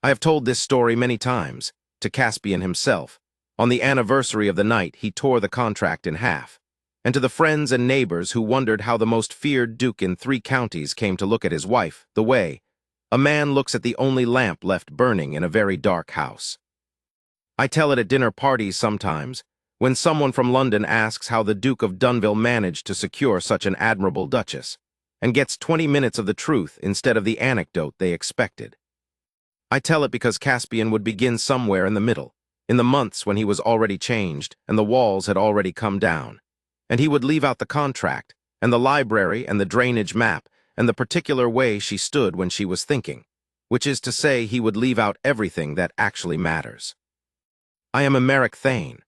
I have told this story many times, to Caspian himself. On the anniversary of the night, he tore the contract in half. And to the friends and neighbors who wondered how the most feared duke in 3 counties came to look at his wife, the way a man looks at the only lamp left burning in a very dark house. I tell it at dinner parties sometimes, when someone from London asks how the Duke of Dunville managed to secure such an admirable duchess, and gets 20 minutes of the truth instead of the anecdote they expected. I tell it because Caspian would begin somewhere in the middle, in the months when he was already changed and the walls had already come down, and he would leave out the contract, and the library and the drainage map, and the particular way she stood when she was thinking, which is to say he would leave out everything that actually matters. I am a Merrick Thane.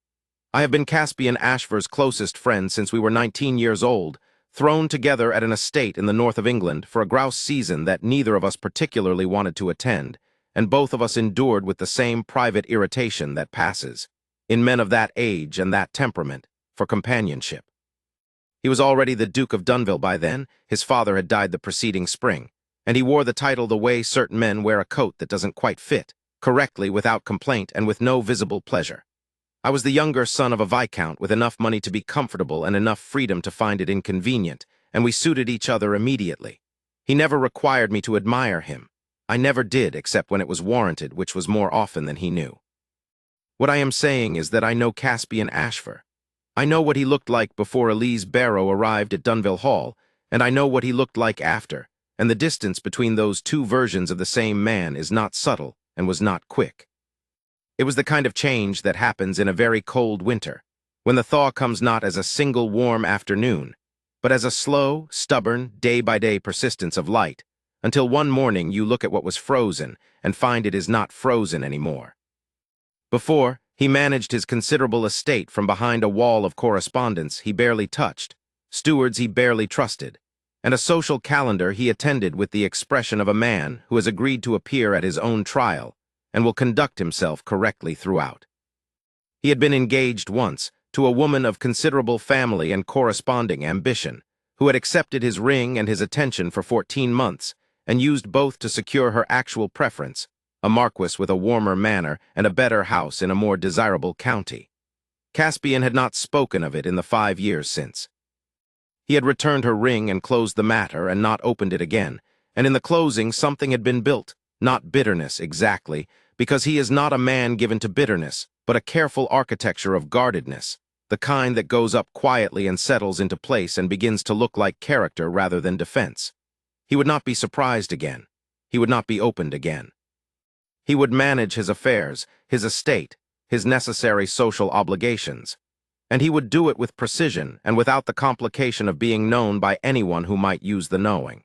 I have been Caspian Ashfur's closest friend since we were 19 years old, thrown together at an estate in the north of England for a grouse season that neither of us particularly wanted to attend, and both of us endured with the same private irritation that passes, in men of that age and that temperament, for companionship. He was already the Duke of Dunville by then. His father had died the preceding spring, and he wore the title the way certain men wear a coat that doesn't quite fit, correctly without complaint and with no visible pleasure. I was the younger son of a viscount with enough money to be comfortable and enough freedom to find it inconvenient, and we suited each other immediately. He never required me to admire him. I never did except when it was warranted, which was more often than he knew. What I am saying is that I know Caspian Ashfur. I know what he looked like before Elise Barrow arrived at Dunville Hall, and I know what he looked like after, and the distance between those 2 versions of the same man is not subtle and was not quick. It was the kind of change that happens in a very cold winter, when the thaw comes not as a single warm afternoon, but as a slow, stubborn, day-by-day persistence of light, until one morning you look at what was frozen and find it is not frozen anymore. Before, he managed his considerable estate from behind a wall of correspondence he barely touched, stewards he barely trusted, and a social calendar he attended with the expression of a man who has agreed to appear at his own trial and will conduct himself correctly throughout. He had been engaged once to a woman of considerable family and corresponding ambition, who had accepted his ring and his attention for 14 months, and used both to secure her actual preference, a marquis with a warmer manner and a better house in a more desirable county. Caspian had not spoken of it in the 5 years since. He had returned her ring and closed the matter and not opened it again, and in the closing something had been built, not bitterness exactly, because he is not a man given to bitterness, but a careful architecture of guardedness, the kind that goes up quietly and settles into place and begins to look like character rather than defense. He would not be surprised again. He would not be opened again. He would manage his affairs, his estate, his necessary social obligations, and he would do it with precision and without the complication of being known by anyone who might use the knowing.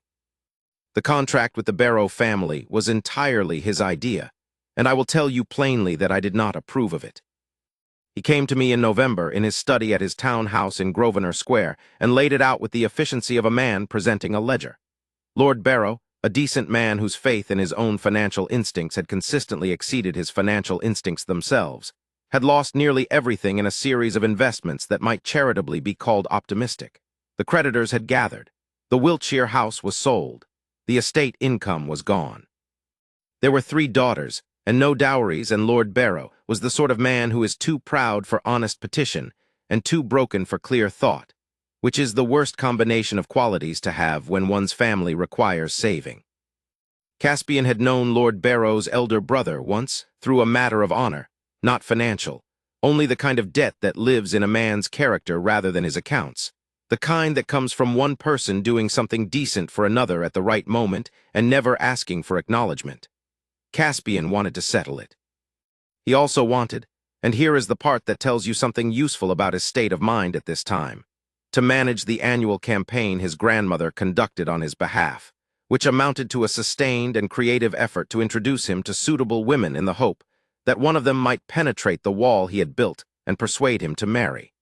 The contract with the Barrow family was entirely his idea, and I will tell you plainly that I did not approve of it. He came to me in November in his study at his town house in Grosvenor Square and laid it out with the efficiency of a man presenting a ledger. Lord Barrow, a decent man whose faith in his own financial instincts had consistently exceeded his financial instincts themselves, had lost nearly everything in a series of investments that might charitably be called optimistic. The creditors had gathered. The Wiltshire house was sold. The estate income was gone. There were 3 daughters, and no dowries, and Lord Barrow was the sort of man who is too proud for honest petition and too broken for clear thought, which is the worst combination of qualities to have when one's family requires saving. Caspian had known Lord Barrow's elder brother once through a matter of honor, not financial, only the kind of debt that lives in a man's character rather than his accounts, the kind that comes from one person doing something decent for another at the right moment and never asking for acknowledgement. Caspian wanted to settle it. He also wanted, and here is the part that tells you something useful about his state of mind at this time, to manage the annual campaign his grandmother conducted on his behalf, which amounted to a sustained and creative effort to introduce him to suitable women in the hope that one of them might penetrate the wall he had built and persuade him to marry.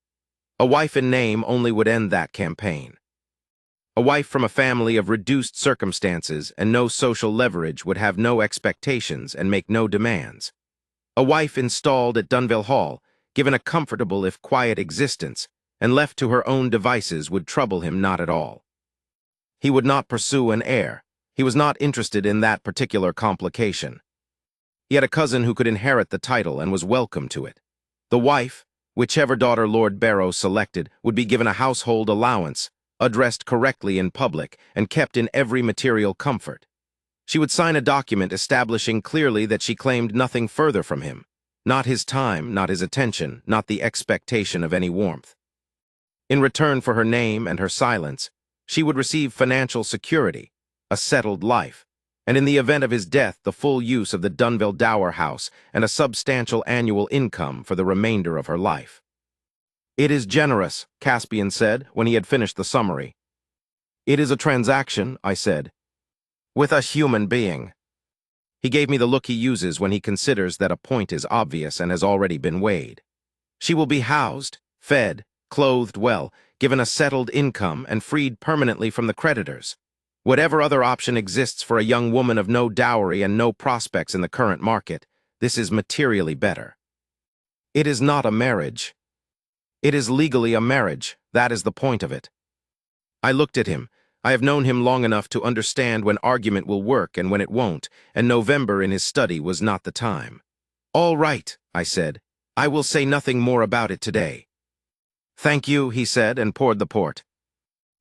A wife in name only would end that campaign. A wife from a family of reduced circumstances and no social leverage would have no expectations and make no demands. A wife installed at Dunville Hall, given a comfortable if quiet existence, and left to her own devices would trouble him not at all. He would not pursue an heir. He was not interested in that particular complication. He had a cousin who could inherit the title and was welcome to it. The wife, whichever daughter Lord Barrow selected, would be given a household allowance, addressed correctly in public, and kept in every material comfort. She would sign a document establishing clearly that she claimed nothing further from him, not his time, not his attention, not the expectation of any warmth. In return for her name and her silence, she would receive financial security, a settled life, and in the event of his death, the full use of the Dunville Dower House and a substantial annual income for the remainder of her life. "It is generous," Caspian said when he had finished the summary. "It is a transaction," I said, "with a human being." He gave me the look he uses when he considers that a point is obvious and has already been weighed. "She will be housed, fed, clothed well, given a settled income, and freed permanently from the creditors. Whatever other option exists for a young woman of no dowry and no prospects in the current market, this is materially better. It is not a marriage. It is legally a marriage. That is the point of it." I looked at him. I have known him long enough to understand when argument will work and when it won't, and November in his study was not the time. "All right," I said. "I will say nothing more about it today." "Thank you," he said, and poured the port.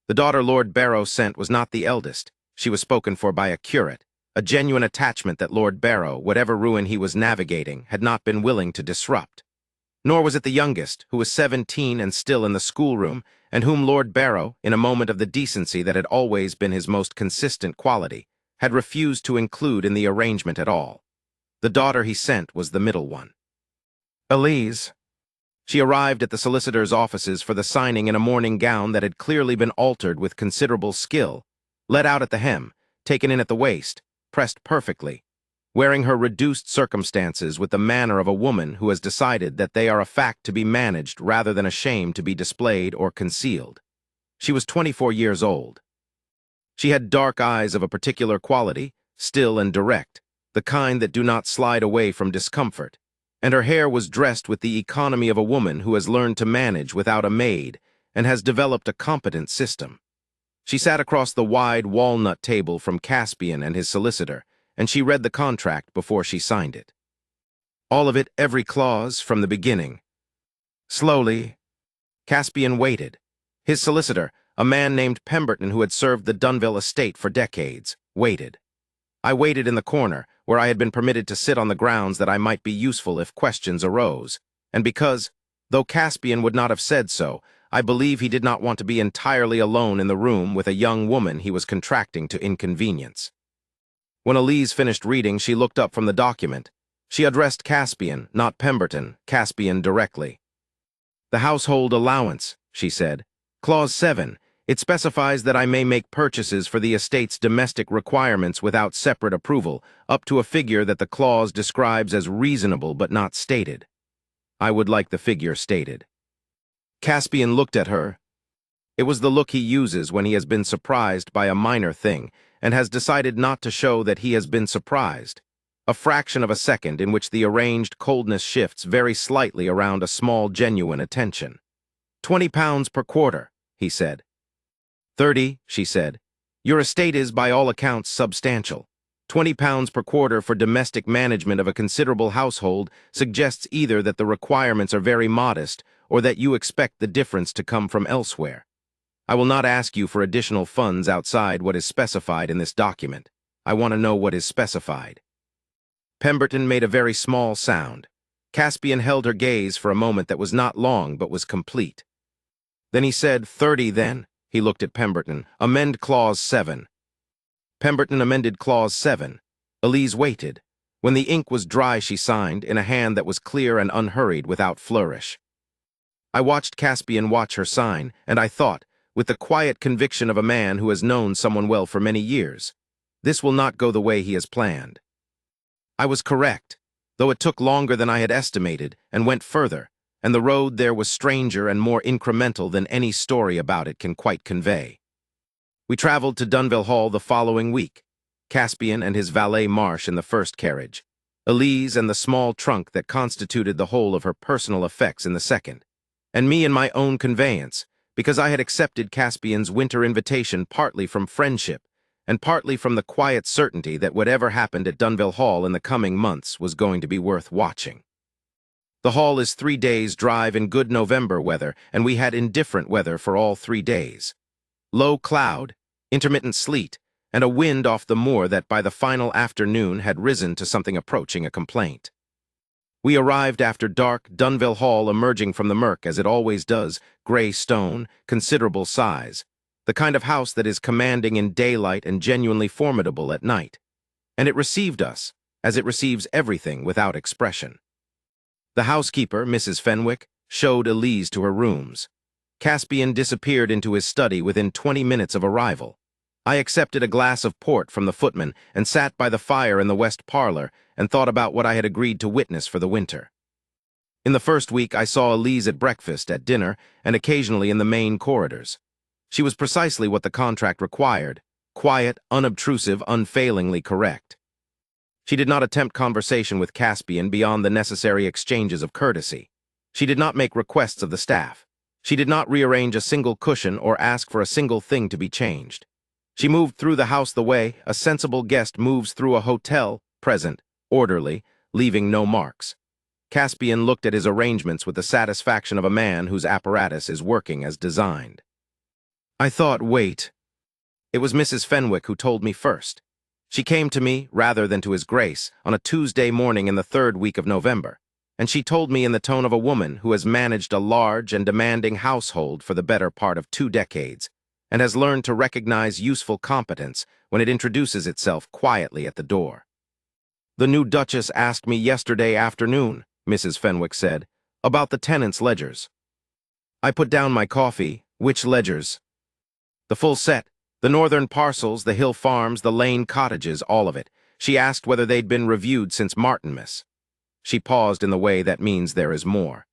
The daughter Lord Barrow sent was not the eldest. She was spoken for by a curate, a genuine attachment that Lord Barrow, whatever ruin he was navigating, had not been willing to disrupt. Nor was it the youngest, who was 17 and still in the schoolroom, and whom Lord Barrow, in a moment of the decency that had always been his most consistent quality, had refused to include in the arrangement at all. The daughter he sent was the middle one. Elise. She arrived at the solicitor's offices for the signing in a morning gown that had clearly been altered with considerable skill, let out at the hem, taken in at the waist, pressed perfectly, wearing her reduced circumstances with the manner of a woman who has decided that they are a fact to be managed rather than a shame to be displayed or concealed. She was 24 years old. She had dark eyes of a particular quality, still and direct, the kind that do not slide away from discomfort, and her hair was dressed with the economy of a woman who has learned to manage without a maid and has developed a competent system. She sat across the wide walnut table from Caspian and his solicitor, and she read the contract before she signed it. All of it, every clause, from the beginning. Slowly, Caspian waited. His solicitor, a man named Pemberton who had served the Dunville estate for decades, waited. I waited in the corner, where I had been permitted to sit on the grounds that I might be useful if questions arose, and because, though Caspian would not have said so, I believe he did not want to be entirely alone in the room with a young woman he was contracting to inconvenience. When Elise finished reading, she looked up from the document. She addressed Caspian, not Pemberton, Caspian directly. "The household allowance," she said. "Clause 7. It specifies that I may make purchases for the estate's domestic requirements without separate approval, up to a figure that the clause describes as reasonable but not stated. I would like the figure stated." Caspian looked at her. It was the look he uses when he has been surprised by a minor thing and has decided not to show that he has been surprised. A fraction of a second in which the arranged coldness shifts very slightly around a small genuine attention. £20 per quarter, he said. 30, she said. Your estate is, by all accounts, substantial. £20 per quarter for domestic management of a considerable household suggests either that the requirements are very modest or that you expect the difference to come from elsewhere. I will not ask you for additional funds outside what is specified in this document. I want to know what is specified. Pemberton made a very small sound. Caspian held her gaze for a moment that was not long but was complete. Then he said, 30 then. He looked at Pemberton. Amend Clause 7. Pemberton amended Clause 7. Elise waited. When the ink was dry, she signed, in a hand that was clear and unhurried without flourish. I watched Caspian watch her sign, and I thought, with the quiet conviction of a man who has known someone well for many years, this will not go the way he has planned. I was correct, though it took longer than I had estimated, and went further, and the road there was stranger and more incremental than any story about it can quite convey. We traveled to Dunville Hall the following week, Caspian and his valet Marsh in the first carriage, Elise and the small trunk that constituted the whole of her personal effects in the second, and me in my own conveyance, because I had accepted Caspian's winter invitation partly from friendship, and partly from the quiet certainty that whatever happened at Dunville Hall in the coming months was going to be worth watching. The hall is 3 days' drive in good November weather, and we had indifferent weather for all 3 days. Low cloud, intermittent sleet, and a wind off the moor that by the final afternoon had risen to something approaching a complaint. We arrived after dark, Dunville Hall emerging from the murk as it always does, gray stone, considerable size, the kind of house that is commanding in daylight and genuinely formidable at night. And it received us, as it receives everything without expression. The housekeeper, Mrs. Fenwick, showed Elise to her rooms. Caspian disappeared into his study within 20 minutes of arrival. I accepted a glass of port from the footman and sat by the fire in the west parlor and thought about what I had agreed to witness for the winter. In the first week, I saw Elise at breakfast, at dinner, and occasionally in the main corridors. She was precisely what the contract required: quiet, unobtrusive, unfailingly correct. She did not attempt conversation with Caspian beyond the necessary exchanges of courtesy. She did not make requests of the staff. She did not rearrange a single cushion or ask for a single thing to be changed. She moved through the house the way a sensible guest moves through a hotel, present, orderly, leaving no marks. Caspian looked at his arrangements with the satisfaction of a man whose apparatus is working as designed. I thought, wait. It was Mrs. Fenwick who told me first. She came to me, rather than to his grace, on a Tuesday morning in the 3rd week of November, and she told me in the tone of a woman who has managed a large and demanding household for the better part of 2 decades, and has learned to recognize useful competence when it introduces itself quietly at the door. "The new Duchess asked me yesterday afternoon," Mrs. Fenwick said, "about the tenants' ledgers." I put down my coffee. "Which ledgers?" "The full set. The northern parcels, the hill farms, the lane cottages, all of it. She asked whether they'd been reviewed since Martinmas." She paused in the way that means there is more.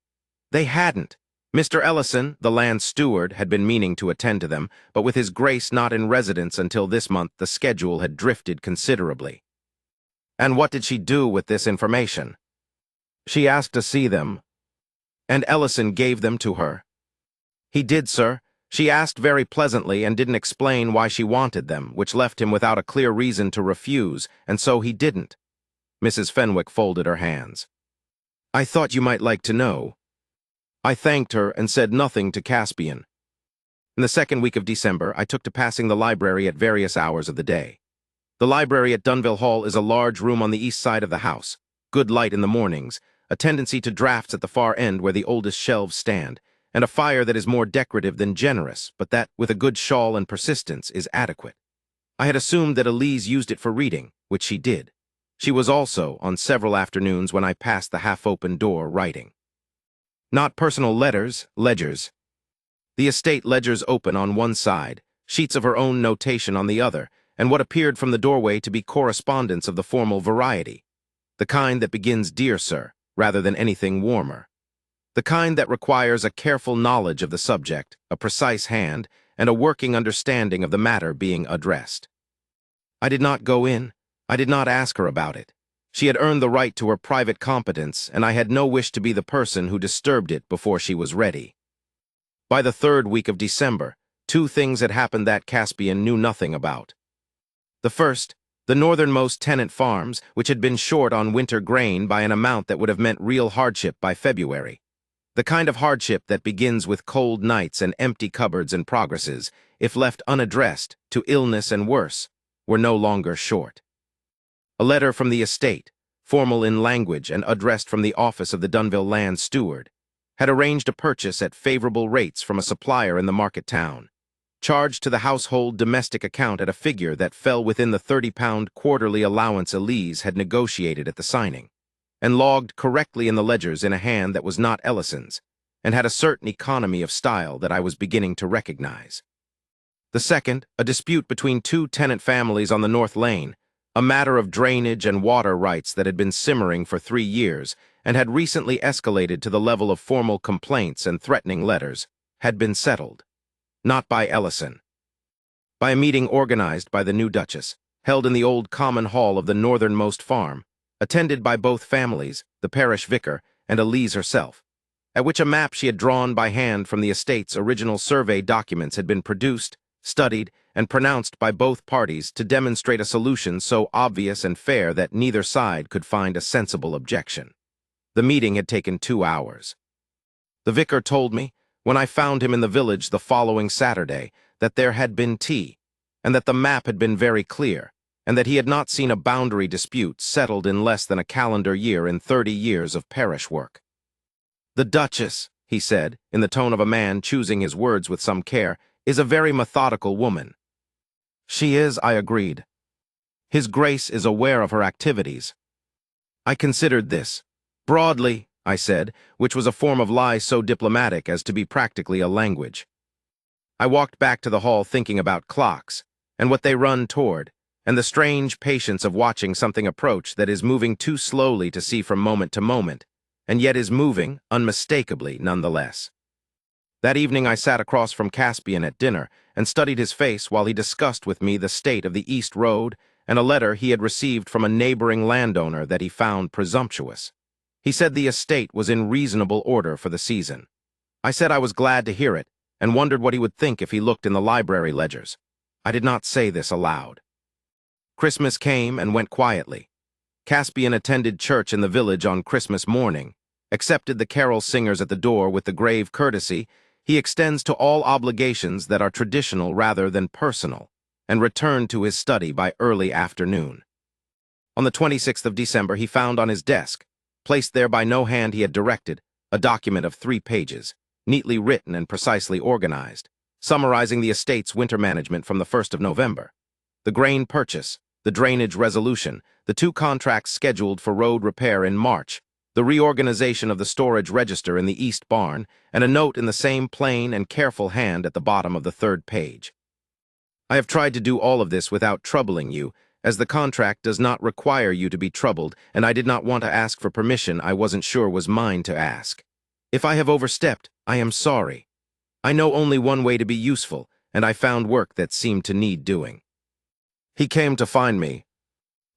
"They hadn't. Mr. Ellison, the land steward, had been meaning to attend to them, but with his grace not in residence until this month, the schedule had drifted considerably." "And what did she do with this information?" "She asked to see them." "And Ellison gave them to her?" "He did, sir. She asked very pleasantly and didn't explain why she wanted them, which left him without a clear reason to refuse, and so he didn't." Mrs. Fenwick folded her hands. "I thought you might like to know." I thanked her and said nothing to Caspian. In the 2nd week of December, I took to passing the library at various hours of the day. The library at Dunville Hall is a large room on the east side of the house, good light in the mornings, a tendency to drafts at the far end where the oldest shelves stand, and a fire that is more decorative than generous, but that, with a good shawl and persistence, is adequate. I had assumed that Elise used it for reading, which she did. She was also, on several afternoons when I passed the half-open door, writing. Not personal letters, ledgers. The estate ledgers open on one side, sheets of her own notation on the other, and what appeared from the doorway to be correspondence of the formal variety. The kind that begins "Dear Sir," rather than anything warmer. The kind that requires a careful knowledge of the subject, a precise hand, and a working understanding of the matter being addressed. I did not go in. I did not ask her about it. She had earned the right to her private competence, and I had no wish to be the person who disturbed it before she was ready. By the 3rd week of December, 2 things had happened that Caspian knew nothing about. The first, the northernmost tenant farms, which had been short on winter grain by an amount that would have meant real hardship by February. The kind of hardship that begins with cold nights and empty cupboards and progresses, if left unaddressed, to illness and worse, were no longer short. A letter from the estate, formal in language and addressed from the office of the Dunville land steward, had arranged a purchase at favorable rates from a supplier in the market town, charged to the household domestic account at a figure that fell within the £30 quarterly allowance Elise had negotiated at the signing, and logged correctly in the ledgers in a hand that was not Ellison's, and had a certain economy of style that I was beginning to recognize. The second, a dispute between 2 tenant families on the North Lane, a matter of drainage and water rights that had been simmering for 3 years and had recently escalated to the level of formal complaints and threatening letters, had been settled. Not by Ellison. By a meeting organized by the new Duchess, held in the old common hall of the northernmost farm, attended by both families, the parish vicar and Elise herself, at which a map she had drawn by hand from the estate's original survey documents had been produced, studied, and pronounced by both parties to demonstrate a solution so obvious and fair that neither side could find a sensible objection. The meeting had taken 2 hours. The vicar told me, when I found him in the village the following Saturday, that there had been tea, and that the map had been very clear, and that he had not seen a boundary dispute settled in less than a calendar year in 30 years of parish work. "The Duchess," he said, in the tone of a man choosing his words with some care, "is a very methodical woman." "She is," I agreed. "His Grace is aware of her activities." I considered this. "Broadly," I said, which was a form of lie so diplomatic as to be practically a language. I walked back to the hall thinking about clocks, and what they run toward, and the strange patience of watching something approach that is moving too slowly to see from moment to moment, and yet is moving, unmistakably, nonetheless. That evening I sat across from Caspian at dinner and studied his face while he discussed with me the state of the East Road and a letter he had received from a neighboring landowner that he found presumptuous. He said the estate was in reasonable order for the season. I said I was glad to hear it and wondered what he would think if he looked in the library ledgers. I did not say this aloud. Christmas came and went quietly. Caspian attended church in the village on Christmas morning, accepted the carol singers at the door with the grave courtesy he extends to all obligations that are traditional rather than personal, and returned to his study by early afternoon. On the 26th of December he found on his desk, placed there by no hand he had directed, a document of 3 pages, neatly written and precisely organized, summarizing the estate's winter management from the 1st of November. The grain purchase, the drainage resolution, the 2 contracts scheduled for road repair in March, the reorganization of the storage register in the east barn, and a note in the same plain and careful hand at the bottom of the 3rd page. I have tried to do all of this without troubling you, as the contract does not require you to be troubled, and I did not want to ask for permission I wasn't sure was mine to ask. If I have overstepped, I am sorry. I know only one way to be useful, and I found work that seemed to need doing. He came to find me.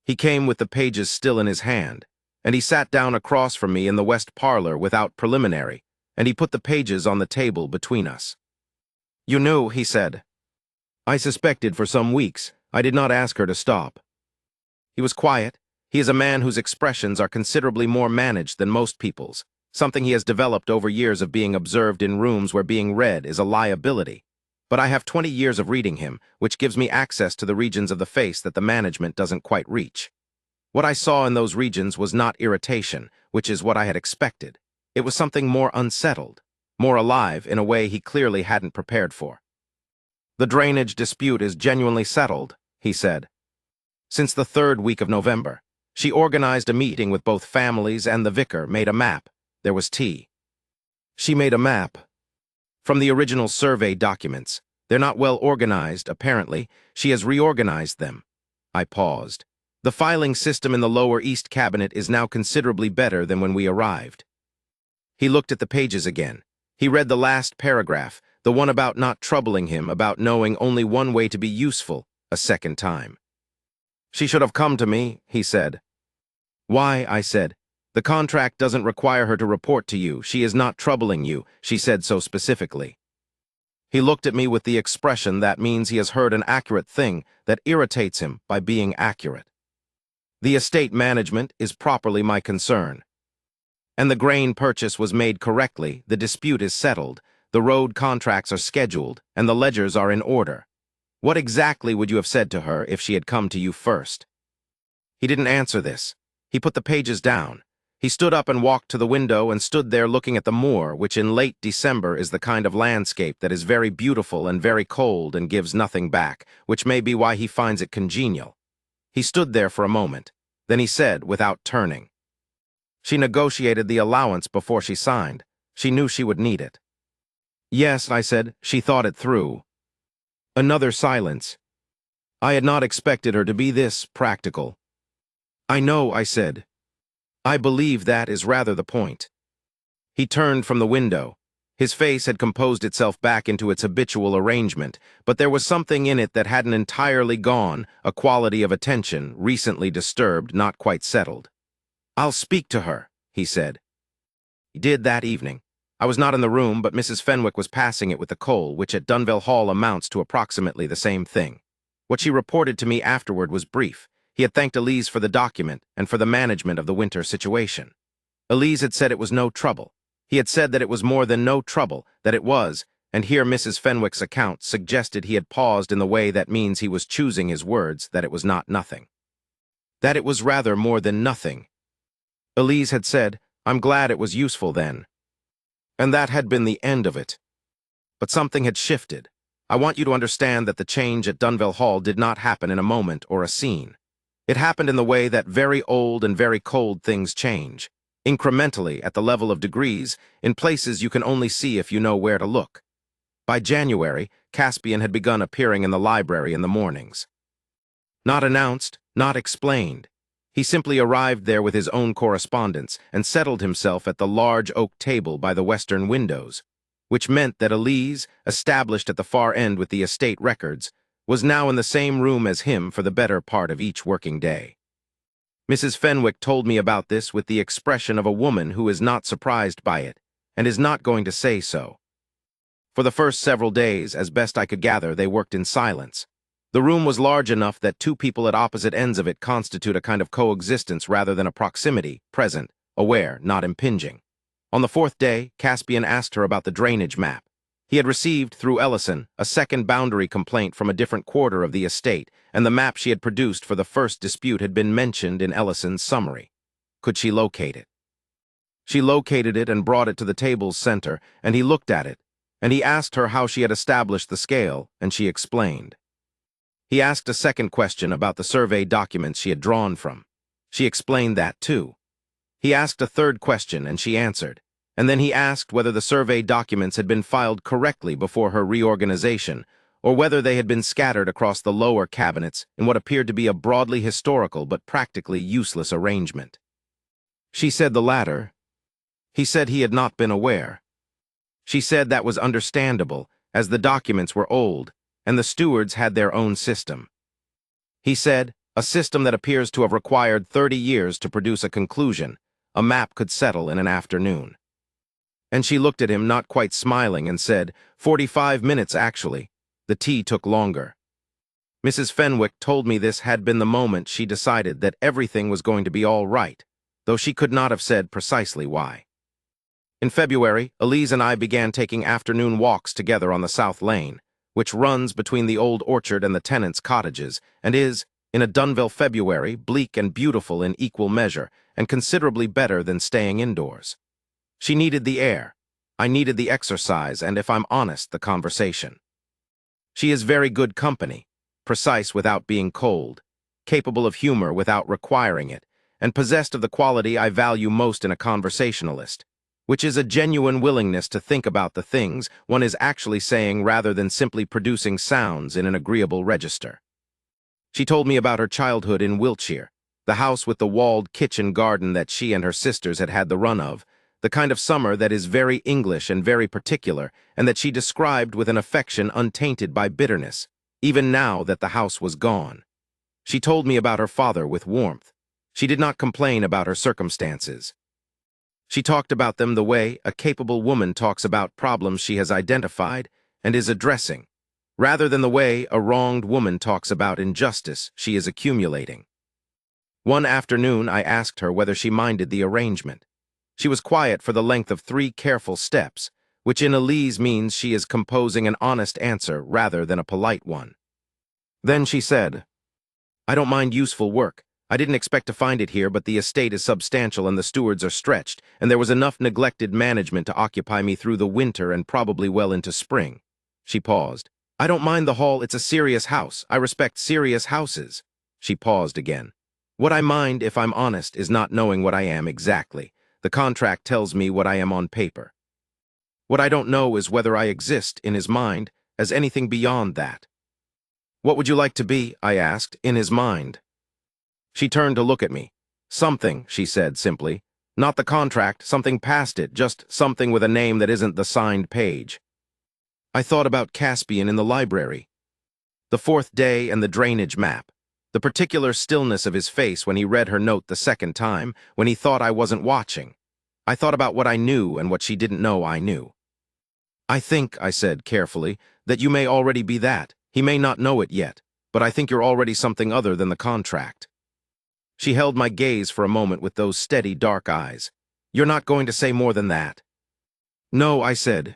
He came with the pages still in his hand, and he sat down across from me in the west parlor without preliminary, and he put the pages on the table between us. "You knew," he said. "I suspected for some weeks. I did not ask her to stop." He was quiet. He is a man whose expressions are considerably more managed than most people's, something he has developed over years of being observed in rooms where being read is a liability. But I have 20 years of reading him, which gives me access to the regions of the face that the management doesn't quite reach. What I saw in those regions was not irritation, which is what I had expected. It was something more unsettled, more alive in a way he clearly hadn't prepared for. "The drainage dispute is genuinely settled," he said. "Since the 3rd week of November. She organized a meeting with both families and the vicar, made a map. There was tea. She made a map. From the original survey documents. They're not well organized, apparently. She has reorganized them." I paused. "The filing system in the Lower East Cabinet is now considerably better than when we arrived." He looked at the pages again. He read the last paragraph, the one about not troubling him, about knowing only one way to be useful, a second time. "She should have come to me," he said. "Why?" I said. "The contract doesn't require her to report to you. She is not troubling you," she said so specifically. He looked at me with the expression that means he has heard an accurate thing that irritates him by being accurate. "The estate management is properly my concern. And the grain purchase was made correctly, the dispute is settled, the road contracts are scheduled, and the ledgers are in order. What exactly would you have said to her if she had come to you first?" He didn't answer this. He put the pages down. He stood up and walked to the window and stood there looking at the moor, which in late December is the kind of landscape that is very beautiful and very cold and gives nothing back, which may be why he finds it congenial. He stood there for a moment. Then he said, without turning, "She negotiated the allowance before she signed. She knew she would need it." "Yes," I said, "she thought it through." Another silence. I had not expected her to be this practical. "I know," I said. "I believe that is rather the point." He turned from the window. His face had composed itself back into its habitual arrangement, but there was something in it that hadn't entirely gone, a quality of attention, recently disturbed, not quite settled. "I'll speak to her," he said. He did that evening. I was not in the room, but Mrs. Fenwick was passing it with the coal, which at Dunville Hall amounts to approximately the same thing. What she reported to me afterward was brief. He had thanked Elise for the document and for the management of the winter situation. Elise had said it was no trouble. He had said that it was more than no trouble, that it was, and here Mrs. Fenwick's account suggested he had paused in the way that means he was choosing his words, that it was not nothing. That it was rather more than nothing. Elise had said, "I'm glad it was useful then." And that had been the end of it. But something had shifted. I want you to understand that the change at Dunville Hall did not happen in a moment or a scene. It happened in the way that very old and very cold things change, incrementally at the level of degrees, in places you can only see if you know where to look. By January, Caspian had begun appearing in the library in the mornings. Not announced, not explained. He simply arrived there with his own correspondence and settled himself at the large oak table by the western windows, which meant that Elise, established at the far end with the estate records, was now in the same room as him for the better part of each working day. Mrs. Fenwick told me about this with the expression of a woman who is not surprised by it, and is not going to say so. For the first several days, as best I could gather, they worked in silence. The room was large enough that two people at opposite ends of it constitute a kind of coexistence rather than a proximity, present, aware, not impinging. On the fourth day, Caspian asked her about the drainage map. He had received, through Ellison, a second boundary complaint from a different quarter of the estate, and the map she had produced for the first dispute had been mentioned in Ellison's summary. Could she locate it? She located it and brought it to the table's center, and he looked at it, and he asked her how she had established the scale, and she explained. He asked a second question about the survey documents she had drawn from. She explained that too. He asked a third question, and she answered, and then he asked whether the survey documents had been filed correctly before her reorganization, or whether they had been scattered across the lower cabinets in what appeared to be a broadly historical but practically useless arrangement. She said the latter. He said he had not been aware. She said that was understandable, as the documents were old, and the stewards had their own system. He said, a system that appears to have required 30 years to produce a conclusion. A map could settle in an afternoon. And she looked at him, not quite smiling, and said, 45 minutes, actually. The tea took longer. Mrs. Fenwick told me this had been the moment she decided that everything was going to be all right, though she could not have said precisely why. In February, Elise and I began taking afternoon walks together on the South Lane, which runs between the old orchard and the tenants' cottages, and is, in a Dunville February, bleak and beautiful in equal measure, and considerably better than staying indoors. She needed the air. I needed the exercise, and if I'm honest, the conversation. She is very good company, precise without being cold, capable of humor without requiring it, and possessed of the quality I value most in a conversationalist, which is a genuine willingness to think about the things one is actually saying rather than simply producing sounds in an agreeable register. She told me about her childhood in Wiltshire, the house with the walled kitchen garden that she and her sisters had had the run of, the kind of summer that is very English and very particular, and that she described with an affection untainted by bitterness, even now that the house was gone. She told me about her father with warmth. She did not complain about her circumstances. She talked about them the way a capable woman talks about problems she has identified and is addressing, rather than the way a wronged woman talks about injustice she is accumulating. One afternoon I asked her whether she minded the arrangement. She was quiet for the length of 3 careful steps, which in Elise means she is composing an honest answer rather than a polite one. Then she said, "I don't mind useful work. I didn't expect to find it here, but the estate is substantial and the stewards are stretched, and there was enough neglected management to occupy me through the winter and probably well into spring." She paused. "I don't mind the hall, it's a serious house. I respect serious houses." She paused again. "What I mind, if I'm honest, is not knowing what I am exactly. The contract tells me what I am on paper. What I don't know is whether I exist, in his mind, as anything beyond that." "What would you like to be?" I asked, "in his mind?" She turned to look at me. "Something," she said simply. "Not the contract, something past it, just something with a name that isn't the signed page." I thought about Caspian in the library. The fourth day and the drainage map. The particular stillness of his face when he read her note the second time, when he thought I wasn't watching. I thought about what I knew and what she didn't know I knew. I think, I said carefully, that you may already be that. He may not know it yet, but I think you're already something other than the contract. She held my gaze for a moment with those steady, dark eyes. You're not going to say more than that? No, I said.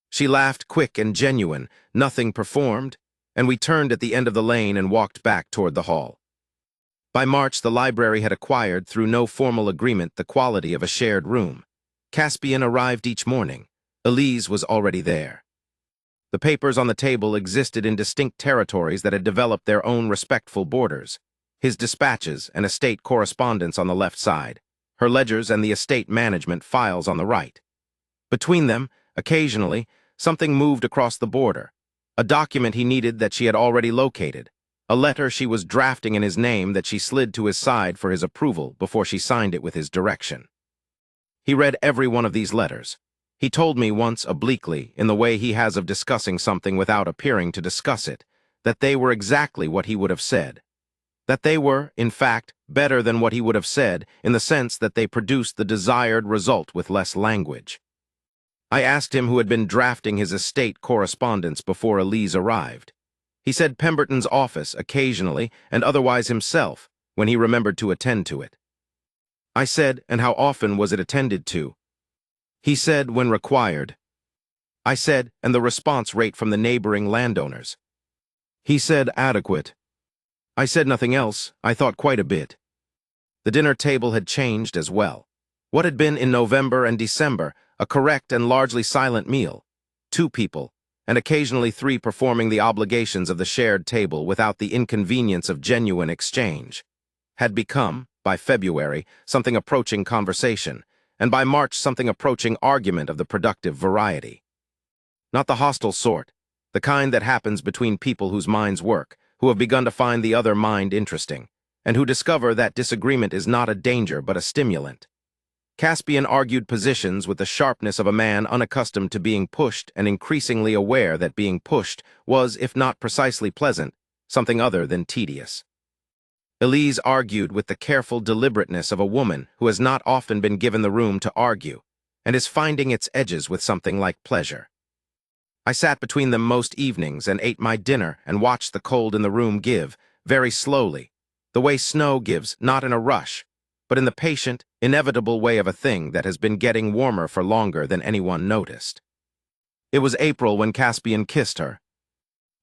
She laughed, quick and genuine, nothing performed, and we turned at the end of the lane and walked back toward the hall. By March, the library had acquired, through no formal agreement, the quality of a shared room. Caspian arrived each morning. Elise was already there. The papers on the table existed in distinct territories that had developed their own respectful borders. His dispatches and estate correspondence on the left side, her ledgers and the estate management files on the right. Between them, occasionally, something moved across the border. A document he needed that she had already located. A letter she was drafting in his name that she slid to his side for his approval before she signed it with his direction. He read every one of these letters. He told me once obliquely, in the way he has of discussing something without appearing to discuss it, that they were exactly what he would have said. That they were, in fact, better than what he would have said, in the sense that they produced the desired result with less language. I asked him who had been drafting his estate correspondence before Elise arrived. He said Pemberton's office occasionally, and otherwise himself, when he remembered to attend to it. I said, and how often was it attended to? He said, when required. I said, and the response rate from the neighboring landowners? He said, adequate. I said nothing else. I thought quite a bit. The dinner table had changed as well. What had been in November and December, a correct and largely silent meal, 2 people, and occasionally 3 performing the obligations of the shared table without the inconvenience of genuine exchange, had become, by February, something approaching conversation, and by March something approaching argument of the productive variety. Not the hostile sort, the kind that happens between people whose minds work, who have begun to find the other mind interesting, and who discover that disagreement is not a danger but a stimulant. Caspian argued positions with the sharpness of a man unaccustomed to being pushed and increasingly aware that being pushed was, if not precisely pleasant, something other than tedious. Elise argued with the careful deliberateness of a woman who has not often been given the room to argue, and is finding its edges with something like pleasure. I sat between them most evenings and ate my dinner and watched the cold in the room give, very slowly, the way snow gives, not in a rush, but in the patient, inevitable way of a thing that has been getting warmer for longer than anyone noticed. It was April when Caspian kissed her.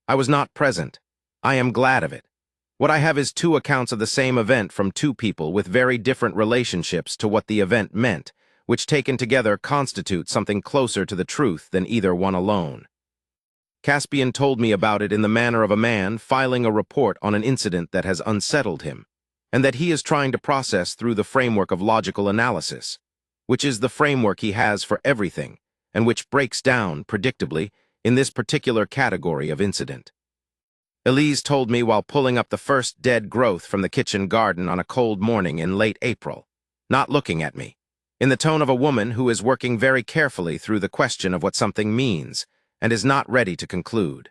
I was not present. I am glad of it. What I have is 2 accounts of the same event from 2 people with very different relationships to what the event meant, which taken together constitute something closer to the truth than either one alone. Caspian told me about it in the manner of a man filing a report on an incident that has unsettled him, and that he is trying to process through the framework of logical analysis, which is the framework he has for everything, and which breaks down, predictably, in this particular category of incident. Elise told me while pulling up the first dead growth from the kitchen garden on a cold morning in late April, not looking at me, in the tone of a woman who is working very carefully through the question of what something means, and is not ready to conclude.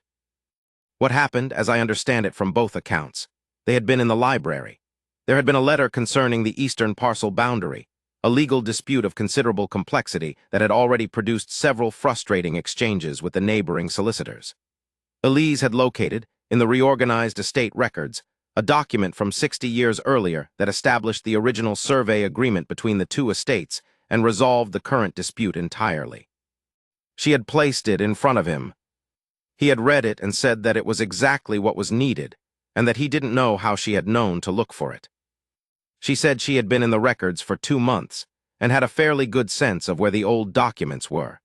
What happened, as I understand it from both accounts, they had been in the library. There had been a letter concerning the eastern parcel boundary, a legal dispute of considerable complexity that had already produced several frustrating exchanges with the neighboring solicitors. Elise had located, in the reorganized estate records, a document from 60 years earlier that established the original survey agreement between the 2 estates and resolved the current dispute entirely. She had placed it in front of him. He had read it and said that it was exactly what was needed, and that he didn't know how she had known to look for it. She said she had been in the records for 2 months and had a fairly good sense of where the old documents were.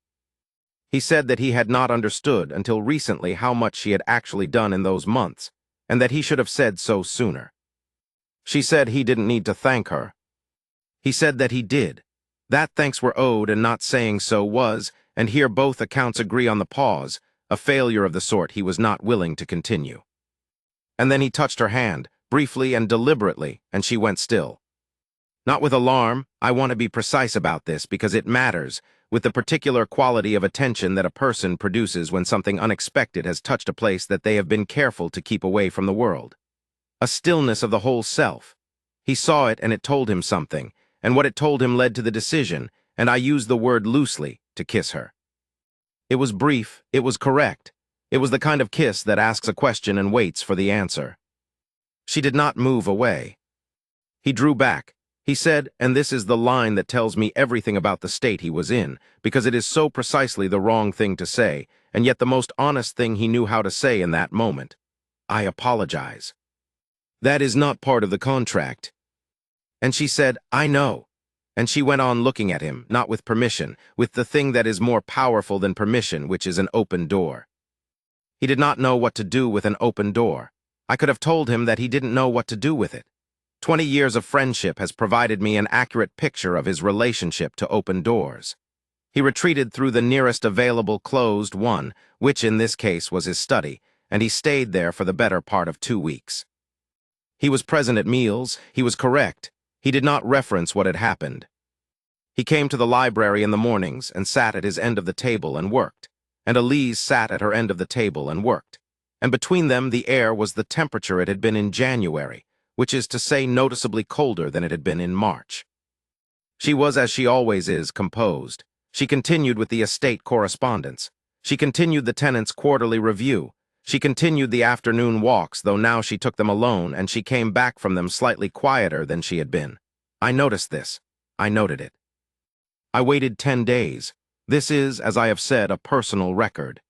He said that he had not understood until recently how much she had actually done in those months, and that he should have said so sooner. She said he didn't need to thank her. He said that he did. That thanks were owed, and not saying so was, and here both accounts agree on the pause, a failure of the sort he was not willing to continue. And then he touched her hand, briefly and deliberately, and she went still. Not with alarm, I want to be precise about this because it matters, with the particular quality of attention that a person produces when something unexpected has touched a place that they have been careful to keep away from the world. A stillness of the whole self. He saw it and it told him something, and what it told him led to the decision, and I use the word loosely, to kiss her. It was brief, it was correct. It was the kind of kiss that asks a question and waits for the answer. She did not move away. He drew back. He said, and this is the line that tells me everything about the state he was in, because it is so precisely the wrong thing to say, and yet the most honest thing he knew how to say in that moment. I apologize. That is not part of the contract. And she said, I know. And she went on looking at him, not with permission, with the thing that is more powerful than permission, which is an open door. He did not know what to do with an open door. I could have told him that he didn't know what to do with it. 20 years of friendship has provided me an accurate picture of his relationship to open doors. He retreated through the nearest available closed one, which in this case was his study, and he stayed there for the better part of 2 weeks. He was present at meals, he was correct. He did not reference what had happened. He came to the library in the mornings and sat at his end of the table and worked, and Elise sat at her end of the table and worked, and between them the air was the temperature it had been in January, which is to say noticeably colder than it had been in March. She was, as she always is, composed. She continued with the estate correspondence. She continued the tenants' quarterly review. She continued the afternoon walks, though now she took them alone, and she came back from them slightly quieter than she had been. I noticed this. I noted it. I waited 10 days. This is, as I have said, a personal record.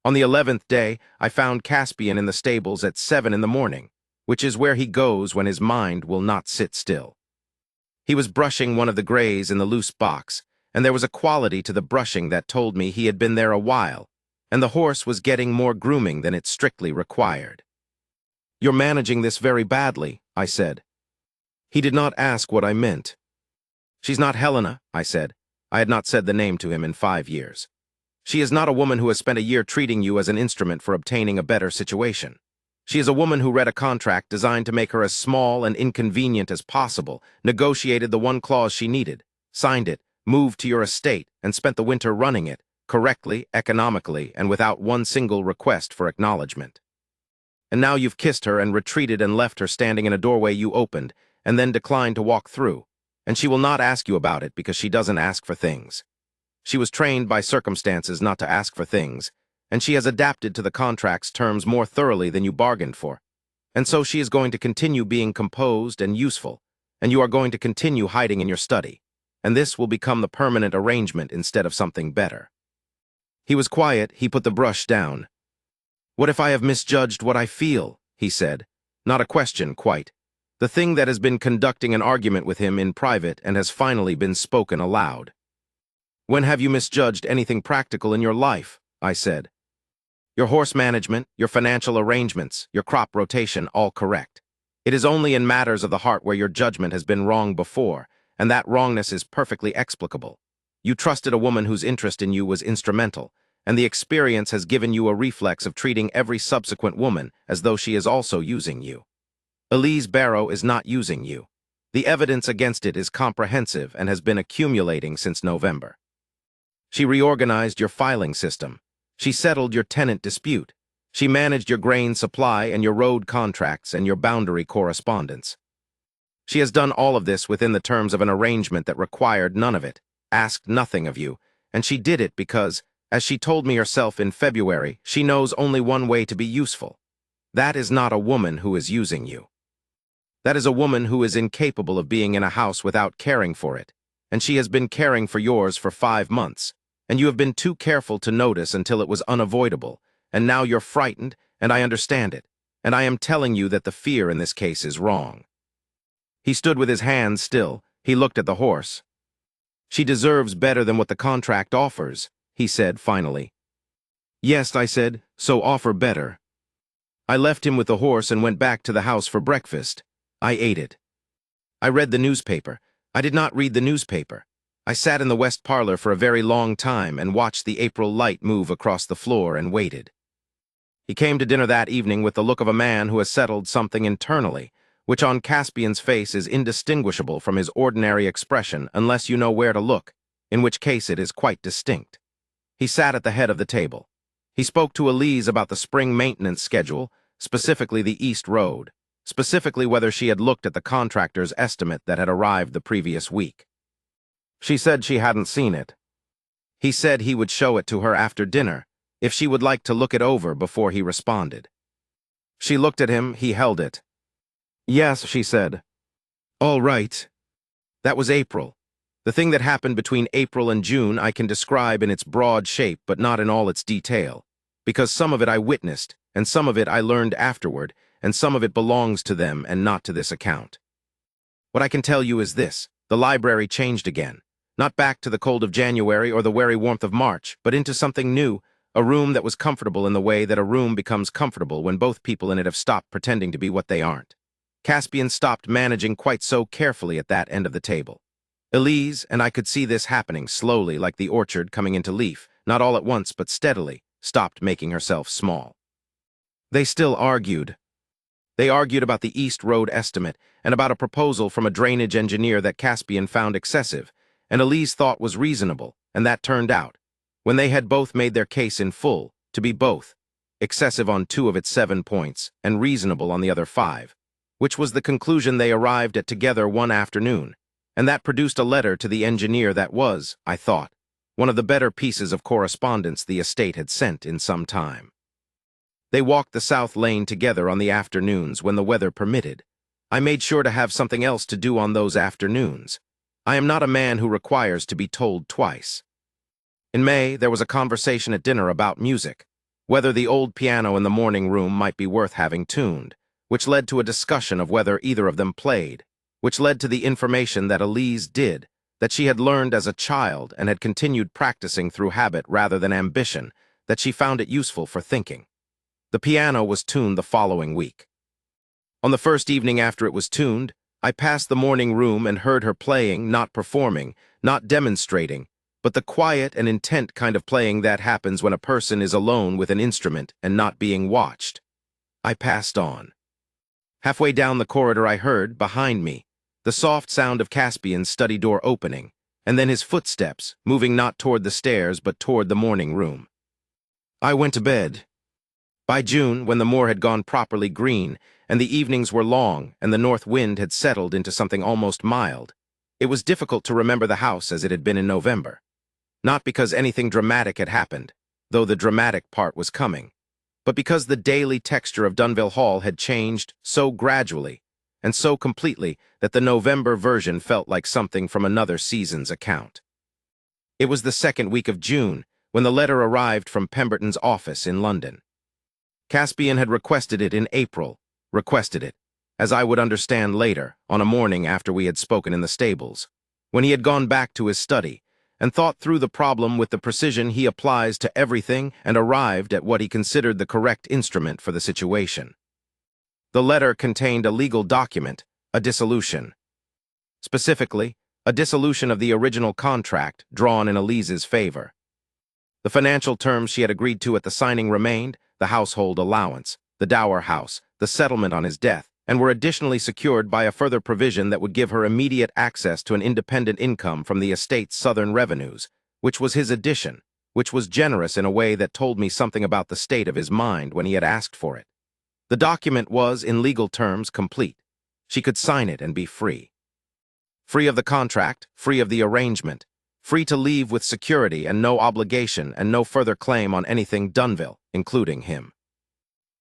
On the 11th day, I found Caspian in the stables at 7 in the morning, which is where he goes when his mind will not sit still. He was brushing one of the grays in the loose box, and there was a quality to the brushing that told me he had been there a while, and the horse was getting more grooming than it strictly required. You're managing this very badly, I said. He did not ask what I meant. She's not Helena, I said. I had not said the name to him in 5 years. She is not a woman who has spent a year treating you as an instrument for obtaining a better situation. She is a woman who read a contract designed to make her as small and inconvenient as possible, negotiated the one clause she needed, signed it, moved to your estate, and spent the winter running it, correctly, economically, and without one single request for acknowledgement. And now you've kissed her and retreated and left her standing in a doorway you opened, and then declined to walk through, and she will not ask you about it because she doesn't ask for things. She was trained by circumstances not to ask for things, and she has adapted to the contract's terms more thoroughly than you bargained for. And so she is going to continue being composed and useful, and you are going to continue hiding in your study, and this will become the permanent arrangement instead of something better. He was quiet. He put the brush down. What if I have misjudged what I feel? He said. Not a question, quite. The thing that has been conducting an argument with him in private and has finally been spoken aloud. When have you misjudged anything practical in your life? I said. Your horse management, your financial arrangements, your crop rotation, all correct. It is only in matters of the heart where your judgment has been wrong before, and that wrongness is perfectly explicable. You trusted a woman whose interest in you was instrumental, and the experience has given you a reflex of treating every subsequent woman as though she is also using you. Elise Barrow is not using you. The evidence against it is comprehensive and has been accumulating since November. She reorganized your filing system. She settled your tenant dispute. She managed your grain supply and your road contracts and your boundary correspondence. She has done all of this within the terms of an arrangement that required none of it, asked nothing of you, and she did it because, as she told me herself in February, she knows only one way to be useful. That is not a woman who is using you. That is a woman who is incapable of being in a house without caring for it, and she has been caring for yours for 5 months, and you have been too careful to notice until it was unavoidable, and now you're frightened, and I understand it, and I am telling you that the fear in this case is wrong. He stood with his hands still. He looked at the horse. She deserves better than what the contract offers, he said finally. Yes, I said, so offer better. I left him with the horse and went back to the house for breakfast. I ate it. I read the newspaper. I did not read the newspaper. I sat in the west parlor for a very long time and watched the April light move across the floor and waited. He came to dinner that evening with the look of a man who has settled something internally, which on Caspian's face is indistinguishable from his ordinary expression unless you know where to look, in which case it is quite distinct. He sat at the head of the table. He spoke to Elise about the spring maintenance schedule, specifically the East Road, specifically whether she had looked at the contractor's estimate that had arrived the previous week. She said she hadn't seen it. He said he would show it to her after dinner, if she would like to look it over before he responded. She looked at him, he held it. Yes, she said. All right. That was April. The thing that happened between April and June I can describe in its broad shape, but not in all its detail, because some of it I witnessed, and some of it I learned afterward, and some of it belongs to them and not to this account. What I can tell you is this: the library changed again, not back to the cold of January or the wary warmth of March, but into something new, a room that was comfortable in the way that a room becomes comfortable when both people in it have stopped pretending to be what they aren't. Caspian stopped managing quite so carefully at that end of the table. Elise, and I could see this happening slowly like the orchard coming into leaf, not all at once but steadily, stopped making herself small. They still argued. They argued about the East Road estimate and about a proposal from a drainage engineer that Caspian found excessive, and Elise thought was reasonable, and that turned out, when they had both made their case in full, to be both excessive on 2 of its 7 points and reasonable on the other 5, which was the conclusion they arrived at together one afternoon, and that produced a letter to the engineer that was, I thought, one of the better pieces of correspondence the estate had sent in some time. They walked the South Lane together on the afternoons when the weather permitted. I made sure to have something else to do on those afternoons. I am not a man who requires to be told twice. In May, there was a conversation at dinner about music, whether the old piano in the morning room might be worth having tuned, which led to a discussion of whether either of them played, which led to the information that Elise did, that she had learned as a child and had continued practicing through habit rather than ambition, that she found it useful for thinking. The piano was tuned the following week. On the first evening after it was tuned, I passed the morning room and heard her playing, not performing, not demonstrating, but the quiet and intent kind of playing that happens when a person is alone with an instrument and not being watched. I passed on. Halfway down the corridor I heard, behind me, the soft sound of Caspian's study door opening, and then his footsteps, moving not toward the stairs but toward the morning room. I went to bed. By June, when the moor had gone properly green, and the evenings were long, and the north wind had settled into something almost mild, it was difficult to remember the house as it had been in November. Not because anything dramatic had happened, though the dramatic part was coming, but because the daily texture of Dunville Hall had changed so gradually and so completely that the November version felt like something from another season's account. It was the second week of June when the letter arrived from Pemberton's office in London. Caspian had requested it in April, as I would understand later, on a morning after we had spoken in the stables, when he had gone back to his study and thought through the problem with the precision he applies to everything and arrived at what he considered the correct instrument for the situation. The letter contained a legal document, a dissolution. Specifically, a dissolution of the original contract drawn in Elise's favor. The financial terms she had agreed to at the signing remained: the household allowance, the dower house, the settlement on his death, and were additionally secured by a further provision that would give her immediate access to an independent income from the estate's southern revenues, which was his addition, which was generous in a way that told me something about the state of his mind when he had asked for it. The document was, in legal terms, complete. She could sign it and be free. Free of the contract, free of the arrangement, free to leave with security and no obligation and no further claim on anything Dunville, including him.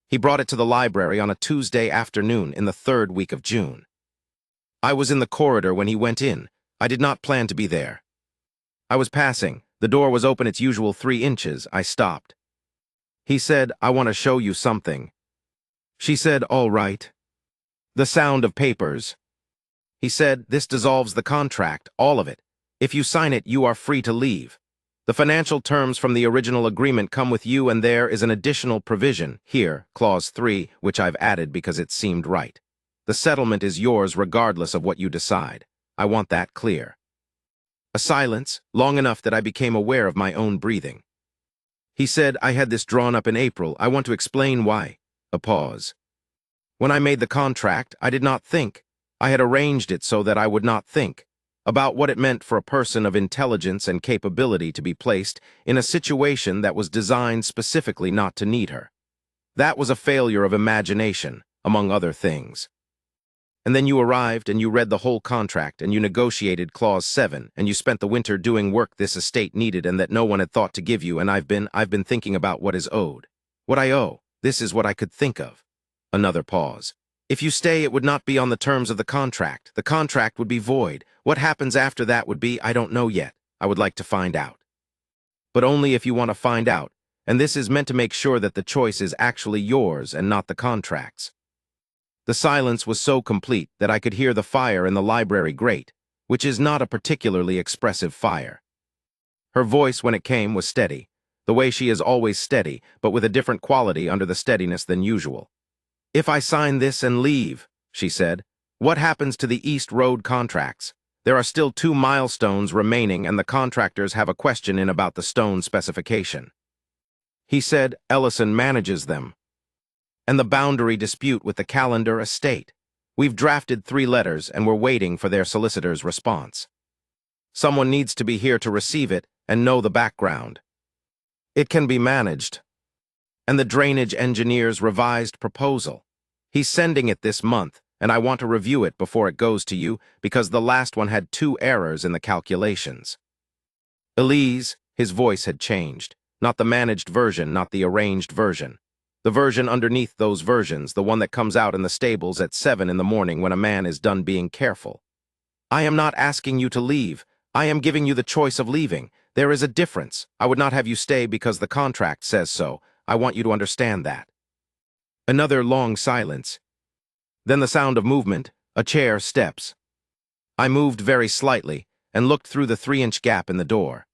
He brought it to the library on a Tuesday afternoon in the 3rd week of June. I was in the corridor when he went in. I did not plan to be there. I was passing. The door was open its usual 3 inches. I stopped. He said, "I want to show you something." She said, "All right." The sound of papers. He said, "This dissolves the contract, all of it. If you sign it, you are free to leave. The financial terms from the original agreement come with you, and there is an additional provision, here, Clause 3, which I've added because it seemed right. The settlement is yours regardless of what you decide. I want that clear." A silence, long enough that I became aware of my own breathing. He said, "I had this drawn up in April. I want to explain why." A pause. "When I made the contract, I did not think. I had arranged it so that I would not think about what it meant for a person of intelligence and capability to be placed in a situation that was designed specifically not to need her. That was a failure of imagination, among other things." And then you arrived and you read the whole contract and you negotiated clause 7 and you spent the winter doing work this estate needed and that no one had thought to give you, and I've been thinking about what is owed. What I owe. This is what I could think of. Another pause. If you stay, it would not be on the terms of the contract. The contract would be void. What happens after that would be, I don't know yet. I would like to find out. But only if you want to find out, and this is meant to make sure that the choice is actually yours and not the contract's. The silence was so complete that I could hear the fire in the library grate, which is not a particularly expressive fire. Her voice, when it came, was steady, the way she is always steady, but with a different quality under the steadiness than usual. If I sign this and leave, she said, what happens to the East Road contracts? There are still 2 milestones remaining and the contractors have a question in about the stone specification. He said Ellison manages them. And the boundary dispute with the Calendar estate. We've drafted 3 letters and we're waiting for their solicitor's response. Someone needs to be here to receive it and know the background. It can be managed. And the drainage engineer's revised proposal. He's sending it this month, and I want to review it before it goes to you because the last one had 2 errors in the calculations. Elise, his voice had changed. Not the managed version, not the arranged version. The version underneath those versions, the one that comes out in the stables at 7 in the morning when a man is done being careful. I am not asking you to leave. I am giving you the choice of leaving. There is a difference. I would not have you stay because the contract says so. I want you to understand that. Another long silence. Then the sound of movement, a chair, steps. I moved very slightly and looked through the 3-inch gap in the door.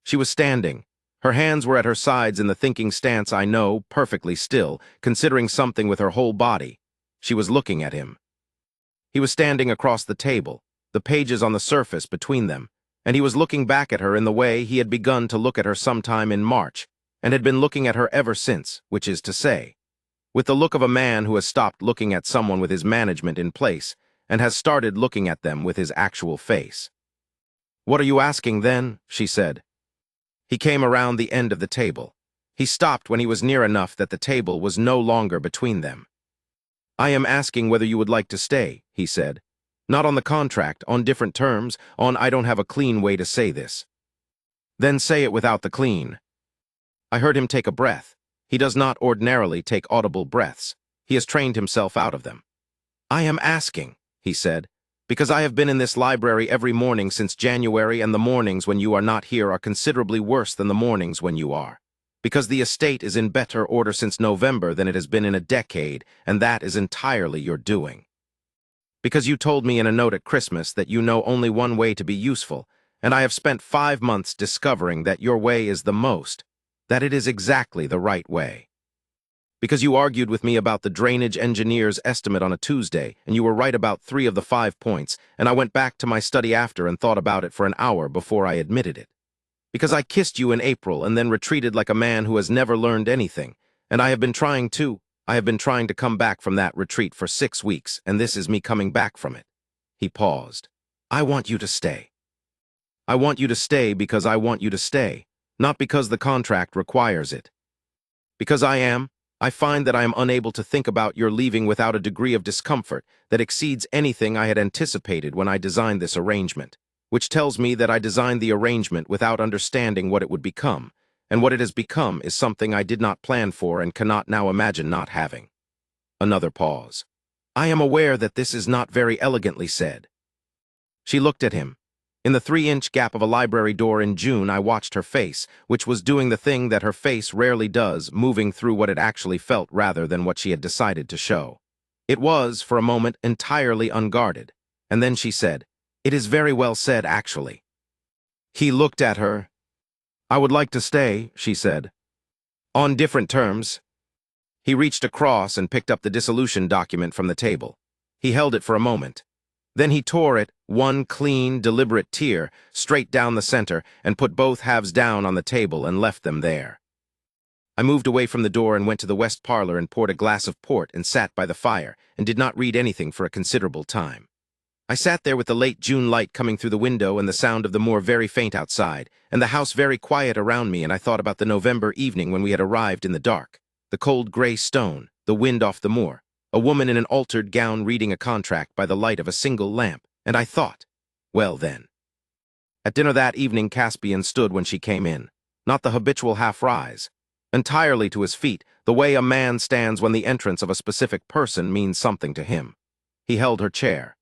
She was standing. Her hands were at her sides in the thinking stance I know, perfectly still, considering something with her whole body. She was looking at him. He was standing across the table, the pages on the surface between them, and he was looking back at her in the way he had begun to look at her sometime in March, and had been looking at her ever since, which is to say, with the look of a man who has stopped looking at someone with his management in place and has started looking at them with his actual face. What are you asking then? She said. He came around the end of the table. He stopped when he was near enough that the table was no longer between them. I am asking whether you would like to stay, he said. Not on the contract, on different terms, on I don't have a clean way to say this. Then say it without the clean. I heard him take a breath. He does not ordinarily take audible breaths. He has trained himself out of them. I am asking, he said, because I have been in this library every morning since January, and the mornings when you are not here are considerably worse than the mornings when you are. Because the estate is in better order since November than it has been in a decade, and that is entirely your doing. Because you told me in a note at Christmas that you know only one way to be useful, and I have spent 5 months discovering that your way is the most, that it is exactly the right way. Because you argued with me about the drainage engineer's estimate on a Tuesday, and you were right about 3 of the 5 points, and I went back to my study after and thought about it for an hour before I admitted it. Because I kissed you in April and then retreated like a man who has never learned anything, and I have been trying to come back from that retreat for 6 weeks, and this is me coming back from it. He paused. I want you to stay. I want you to stay because I want you to stay, not because the contract requires it. Because I find that I am unable to think about your leaving without a degree of discomfort that exceeds anything I had anticipated when I designed this arrangement, which tells me that I designed the arrangement without understanding what it would become, and what it has become is something I did not plan for and cannot now imagine not having. Another pause. I am aware that this is not very elegantly said. She looked at him. In the 3-inch gap of a library door in June, I watched her face, which was doing the thing that her face rarely does, moving through what it actually felt rather than what she had decided to show. It was, for a moment, entirely unguarded, and then she said, It is very well said, actually. He looked at her. I would like to stay, she said. On different terms. He reached across and picked up the dissolution document from the table. He held it for a moment. Then he tore it, one clean, deliberate tear, straight down the center, and put both halves down on the table and left them there. I moved away from the door and went to the west parlor and poured a glass of port and sat by the fire and did not read anything for a considerable time. I sat there with the late June light coming through the window and the sound of the moor very faint outside, and the house very quiet around me, and I thought about the November evening when we had arrived in the dark, the cold gray stone, the wind off the moor, a woman in an altered gown reading a contract by the light of a single lamp, and I thought, well then. At dinner that evening, Caspian stood when she came in, not the habitual half-rise, entirely to his feet, the way a man stands when the entrance of a specific person means something to him. He held her chair.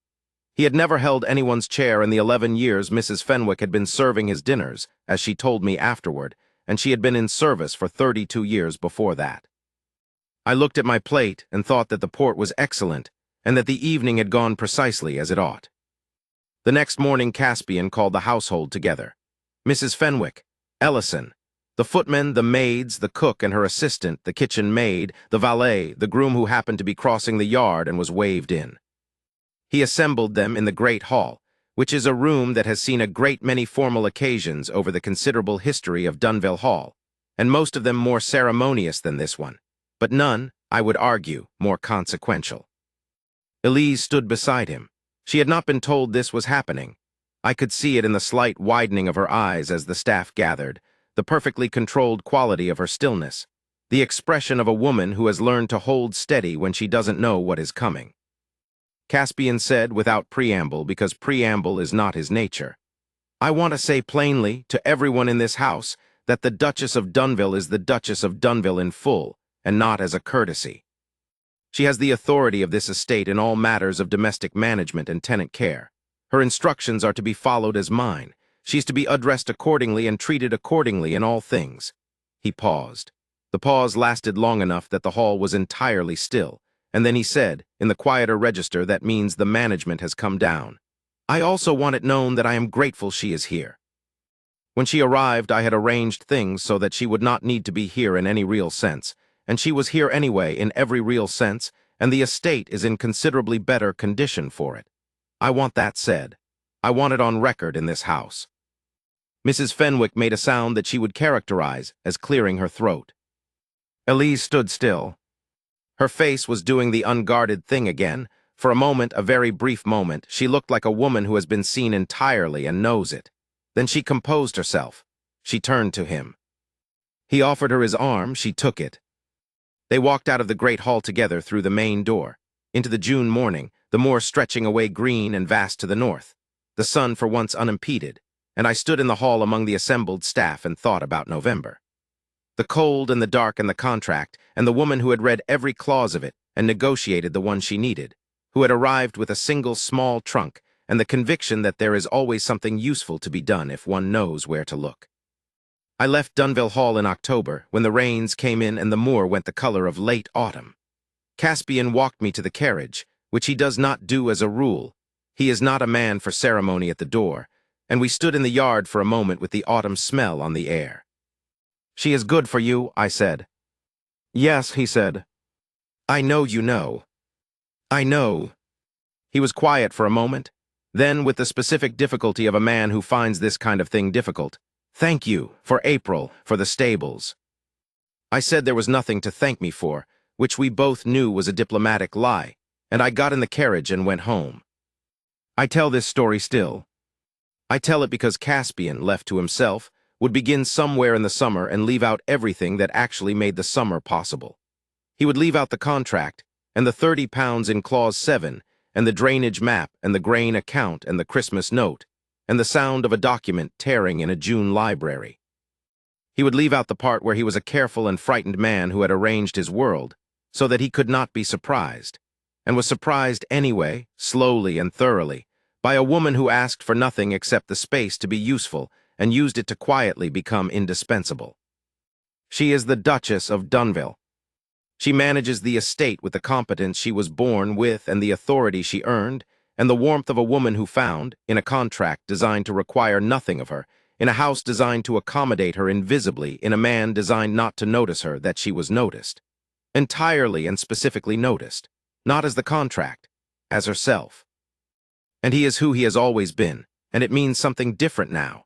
He had never held anyone's chair in the 11 years Mrs. Fenwick had been serving his dinners, as she told me afterward, and she had been in service for 32 years before that. I looked at my plate and thought that the port was excellent, and that the evening had gone precisely as it ought. The next morning Caspian called the household together. Mrs. Fenwick, Ellison, the footmen, the maids, the cook and her assistant, the kitchen maid, the valet, the groom who happened to be crossing the yard and was waved in. He assembled them in the great hall, which is a room that has seen a great many formal occasions over the considerable history of Dunville Hall, and most of them more ceremonious than this one, but none, I would argue, more consequential. Elise stood beside him. She had not been told this was happening. I could see it in the slight widening of her eyes as the staff gathered, the perfectly controlled quality of her stillness, the expression of a woman who has learned to hold steady when she doesn't know what is coming. Caspian said without preamble, because preamble is not his nature, I want to say plainly to everyone in this house that the Duchess of Dunville is the Duchess of Dunville in full, and not as a courtesy. She has the authority of this estate in all matters of domestic management and tenant care. Her instructions are to be followed as mine. She is to be addressed accordingly and treated accordingly in all things. He paused. The pause lasted long enough that the hall was entirely still, and then he said, in the quieter register that means the management has come down, I also want it known that I am grateful she is here. When she arrived, I had arranged things so that she would not need to be here in any real sense, and she was here anyway in every real sense, and the estate is in considerably better condition for it. I want that said. I want it on record in this house. Mrs. Fenwick made a sound that she would characterize as clearing her throat. Elise stood still. Her face was doing the unguarded thing again. For a moment, a very brief moment, she looked like a woman who has been seen entirely and knows it. Then she composed herself. She turned to him. He offered her his arm. She took it. They walked out of the great hall together through the main door, into the June morning, the moor stretching away green and vast to the north, the sun for once unimpeded, and I stood in the hall among the assembled staff and thought about November. The cold and the dark and the contract, and the woman who had read every clause of it and negotiated the one she needed, who had arrived with a single small trunk, and the conviction that there is always something useful to be done if one knows where to look. I left Dunville Hall in October, when the rains came in and the moor went the color of late autumn. Caspian walked me to the carriage, which he does not do as a rule. He is not a man for ceremony at the door, and we stood in the yard for a moment with the autumn smell on the air. She is good for you, I said. Yes, he said. I know you know. I know. He was quiet for a moment. Then, with the specific difficulty of a man who finds this kind of thing difficult, Thank you, for April, for the stables. I said there was nothing to thank me for, which we both knew was a diplomatic lie, and I got in the carriage and went home. I tell this story still. I tell it because Caspian, left to himself, would begin somewhere in the summer and leave out everything that actually made the summer possible. He would leave out the contract, and the £30 in Clause 7, and the drainage map, and the grain account, and the Christmas note, and the sound of a document tearing in a June library. He would leave out the part where he was a careful and frightened man who had arranged his world so that he could not be surprised, and was surprised anyway, slowly and thoroughly, by a woman who asked for nothing except the space to be useful and used it to quietly become indispensable. She is the Duchess of Dunville. She manages the estate with the competence she was born with and the authority she earned, and the warmth of a woman who found, in a contract designed to require nothing of her, in a house designed to accommodate her invisibly, in a man designed not to notice her, that she was noticed. Entirely and specifically noticed, not as the contract, as herself. And he is who he has always been, and it means something different now.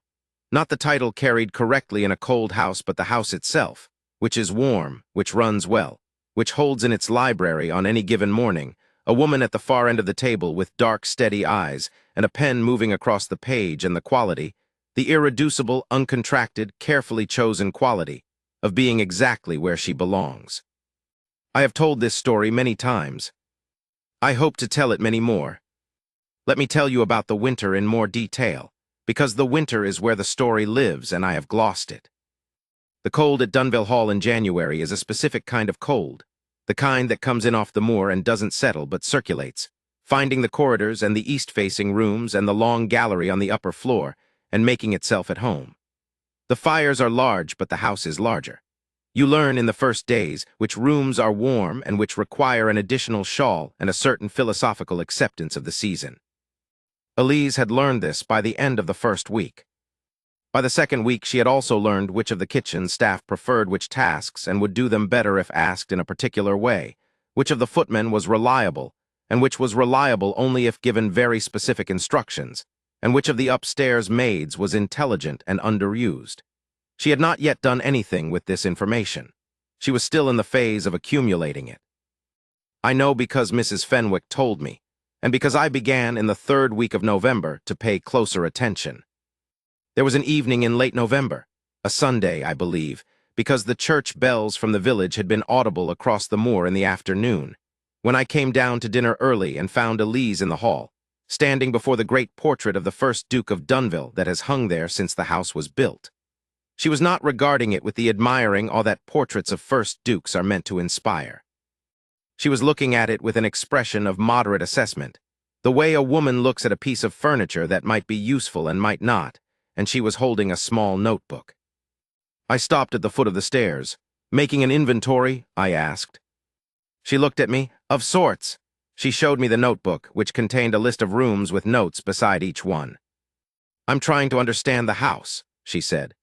Not the title carried correctly in a cold house, but the house itself, which is warm, which runs well, which holds in its library on any given morning a woman at the far end of the table with dark, steady eyes, and a pen moving across the page, and the quality, the irreducible, uncontracted, carefully chosen quality, of being exactly where she belongs. I have told this story many times, I hope to tell it many more. Let me tell you about the winter in more detail, because the winter is where the story lives and I have glossed it. The cold at Dunville Hall in January is a specific kind of cold, the kind that comes in off the moor and doesn't settle but circulates, finding the corridors and the east-facing rooms and the long gallery on the upper floor and making itself at home. The fires are large, but the house is larger. You learn in the first days which rooms are warm and which require an additional shawl and a certain philosophical acceptance of the season. Elise had learned this by the end of the first week. By the second week, she had also learned which of the kitchen staff preferred which tasks and would do them better if asked in a particular way, which of the footmen was reliable, and which was reliable only if given very specific instructions, and which of the upstairs maids was intelligent and underused. She had not yet done anything with this information. She was still in the phase of accumulating it. I know because Mrs. Fenwick told me, and because I began in the third week of November to pay closer attention. There was an evening in late November, a Sunday, I believe, because the church bells from the village had been audible across the moor in the afternoon, when I came down to dinner early and found Elise in the hall, standing before the great portrait of the first Duke of Dunville that has hung there since the house was built. She was not regarding it with the admiring awe that portraits of first dukes are meant to inspire. She was looking at it with an expression of moderate assessment, the way a woman looks at a piece of furniture that might be useful and might not, and she was holding a small notebook. I stopped at the foot of the stairs. "Making an inventory?" I asked. She looked at me. "Of sorts." She showed me the notebook, which contained a list of rooms with notes beside each one. "I'm trying to understand the house," she said.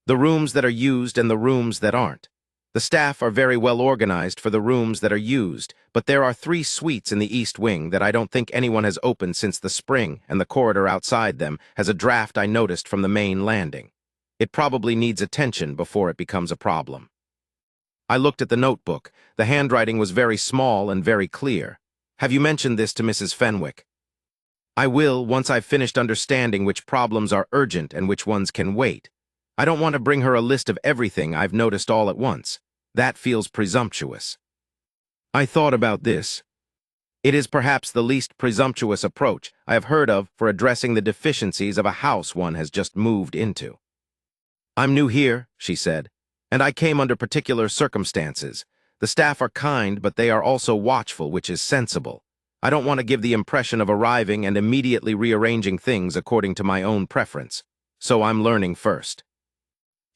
"The rooms that are used and the rooms that aren't. The staff are very well organized for the rooms that are used, but there are 3 suites in the east wing that I don't think anyone has opened since the spring, and the corridor outside them has a draft I noticed from the main landing. It probably needs attention before it becomes a problem." I looked at the notebook. The handwriting was very small and very clear. "Have you mentioned this to Mrs. Fenwick?" "I will, once I've finished understanding which problems are urgent and which ones can wait. I don't want to bring her a list of everything I've noticed all at once. That feels presumptuous." I thought about this. It is perhaps the least presumptuous approach I have heard of for addressing the deficiencies of a house one has just moved into. "I'm new here," she said, "and I came under particular circumstances. The staff are kind, but they are also watchful, which is sensible. I don't want to give the impression of arriving and immediately rearranging things according to my own preference, so I'm learning first."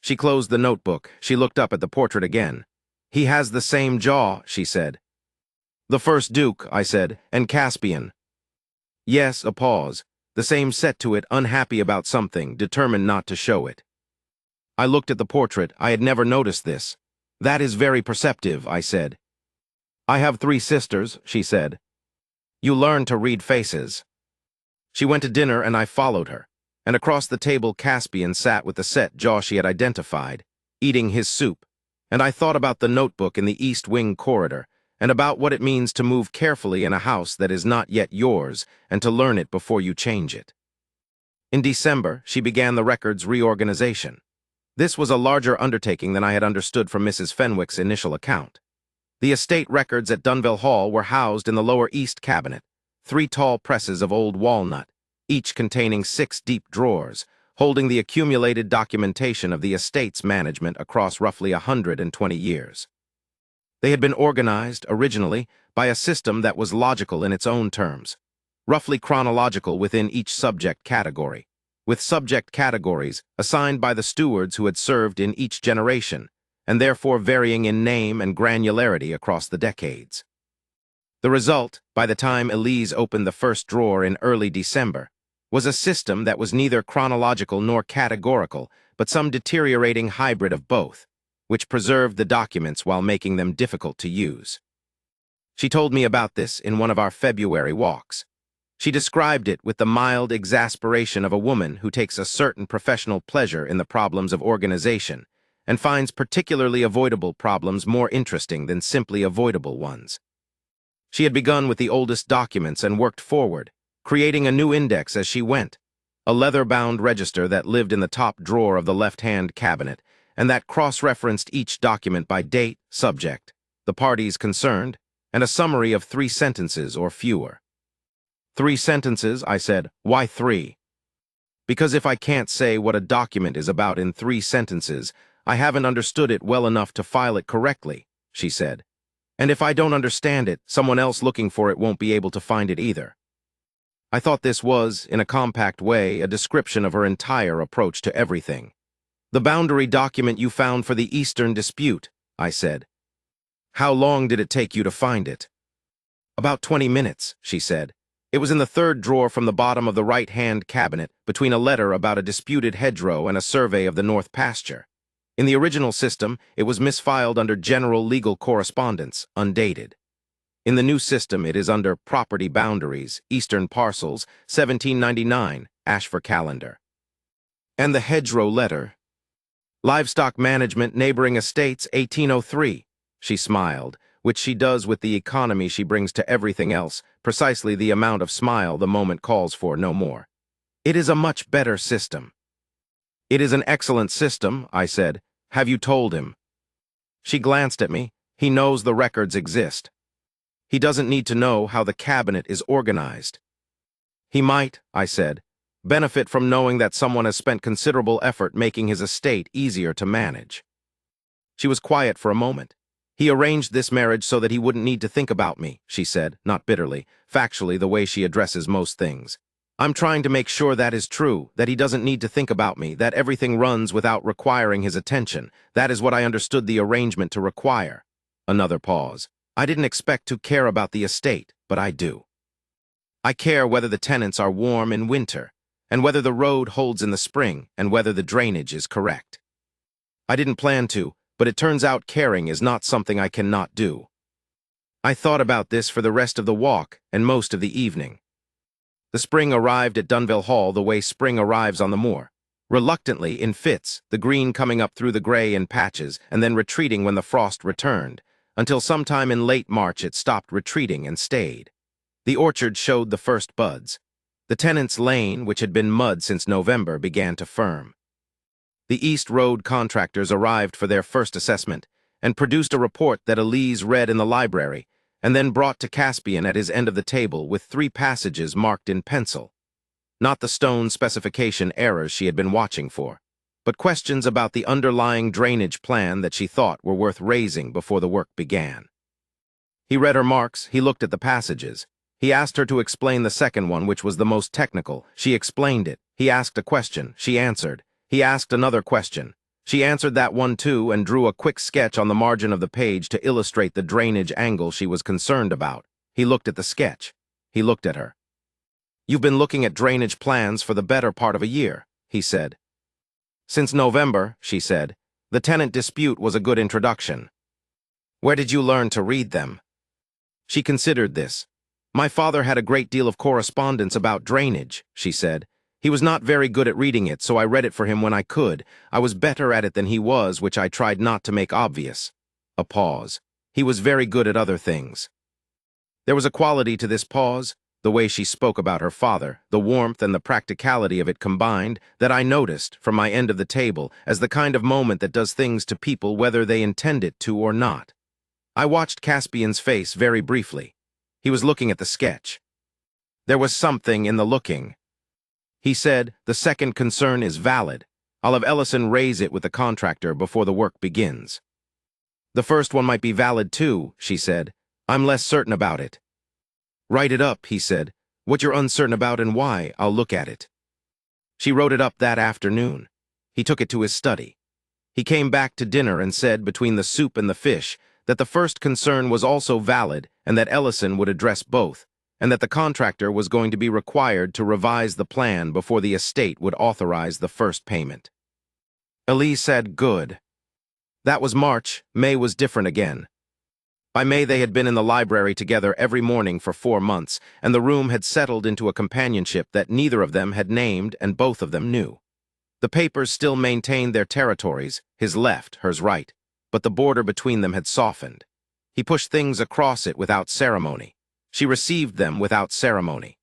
She closed the notebook. She looked up at the portrait again. "He has the same jaw," she said. "The first Duke," I said, "and Caspian." "Yes," a pause. "The same set to it, unhappy about something, determined not to show it." I looked at the portrait. I had never noticed this. "That is very perceptive," I said. "I have 3 sisters," she said. "You learn to read faces." She went to dinner and I followed her, and across the table Caspian sat with the set jaw she had identified, eating his soup, and I thought about the notebook in the East Wing corridor, and about what it means to move carefully in a house that is not yet yours, and to learn it before you change it. In December, she began the record's reorganization. This was a larger undertaking than I had understood from Mrs. Fenwick's initial account. The estate records at Dunville Hall were housed in the lower east cabinet, 3 tall presses of old walnut, each containing 6 deep drawers, holding the accumulated documentation of the estate's management across roughly 120 years. They had been organized, originally, by a system that was logical in its own terms, roughly chronological within each subject category, with subject categories assigned by the stewards who had served in each generation, and therefore varying in name and granularity across the decades. The result, by the time Elise opened the first drawer in early December, was a system that was neither chronological nor categorical, but some deteriorating hybrid of both, which preserved the documents while making them difficult to use. She told me about this in one of our February walks. She described it with the mild exasperation of a woman who takes a certain professional pleasure in the problems of organization and finds particularly avoidable problems more interesting than simply avoidable ones. She had begun with the oldest documents and worked forward, creating a new index as she went, a leather-bound register that lived in the top drawer of the left-hand cabinet and that cross-referenced each document by date, subject, the parties concerned, and a summary of 3 sentences or fewer. 3 sentences, I said. Why 3? Because if I can't say what a document is about in 3 sentences, I haven't understood it well enough to file it correctly, she said. And if I don't understand it, someone else looking for it won't be able to find it either. I thought this was, in a compact way, a description of her entire approach to everything. The boundary document you found for the Eastern dispute, I said. How long did it take you to find it? About 20 minutes, she said. It was in the 3rd drawer from the bottom of the right-hand cabinet, between a letter about a disputed hedgerow and a survey of the North Pasture. In the original system, it was misfiled under General Legal Correspondence, undated. In the new system, it is under Property Boundaries, Eastern Parcels, 1799, Ashfur Calendar. And the hedgerow letter? Livestock Management, Neighboring Estates, 1803. She smiled, which she does with the economy she brings to everything else, precisely the amount of smile the moment calls for, no more. It is a much better system. It is an excellent system, I said. Have you told him? She glanced at me. He knows the records exist. He doesn't need to know how the cabinet is organized. He might, I said, benefit from knowing that someone has spent considerable effort making his estate easier to manage. She was quiet for a moment. He arranged this marriage so that he wouldn't need to think about me, she said, not bitterly, factually the way she addresses most things. I'm trying to make sure that is true, that he doesn't need to think about me, that everything runs without requiring his attention. That is what I understood the arrangement to require. Another pause. I didn't expect to care about the estate, but I do. I care whether the tenants are warm in winter, and whether the road holds in the spring, and whether the drainage is correct. I didn't plan to, but it turns out caring is not something I cannot do. I thought about this for the rest of the walk and most of the evening. The spring arrived at Dunville Hall the way spring arrives on the moor, reluctantly, in fits, the green coming up through the gray in patches and then retreating when the frost returned, until sometime in late March it stopped retreating and stayed. The orchard showed the first buds. The tenants' lane, which had been mud since November, began to firm. The East Road contractors arrived for their first assessment and produced a report that Elise read in the library and then brought to Caspian at his end of the table with 3 passages marked in pencil. Not the stone specification errors she had been watching for, but questions about the underlying drainage plan that she thought were worth raising before the work began. He read her marks, he looked at the passages. He asked her to explain the second one, which was the most technical. She explained it. He asked a question. She answered. He asked another question. She answered that one too and drew a quick sketch on the margin of the page to illustrate the drainage angle she was concerned about. He looked at the sketch. He looked at her. You've been looking at drainage plans for the better part of a year, he said. Since November, she said. The tenant dispute was a good introduction. Where did you learn to read them? She considered this. My father had a great deal of correspondence about drainage, she said. He was not very good at reading it, so I read it for him when I could. I was better at it than he was, which I tried not to make obvious. A pause. He was very good at other things. There was a quality to this pause, the way she spoke about her father, the warmth and the practicality of it combined, that I noticed, from my end of the table, as the kind of moment that does things to people whether they intend it to or not. I watched Caspian's face very briefly. He was looking at the sketch. There was something in the looking. He said, the second concern is valid. I'll have Ellison raise it with the contractor before the work begins. The first one might be valid too, she said. I'm less certain about it. Write it up, he said. What you're uncertain about and why, I'll look at it. She wrote it up that afternoon. He took it to his study. He came back to dinner and said, between the soup and the fish, that the first concern was also valid and that Ellison would address both, and that the contractor was going to be required to revise the plan before the estate would authorize the first payment. Elise said, good. That was March. May was different again. By May they had been in the library together every morning for 4 months, and the room had settled into a companionship that neither of them had named and both of them knew. The papers still maintained their territories, his left, hers right, but the border between them had softened. He pushed things across it without ceremony. She received them without ceremony.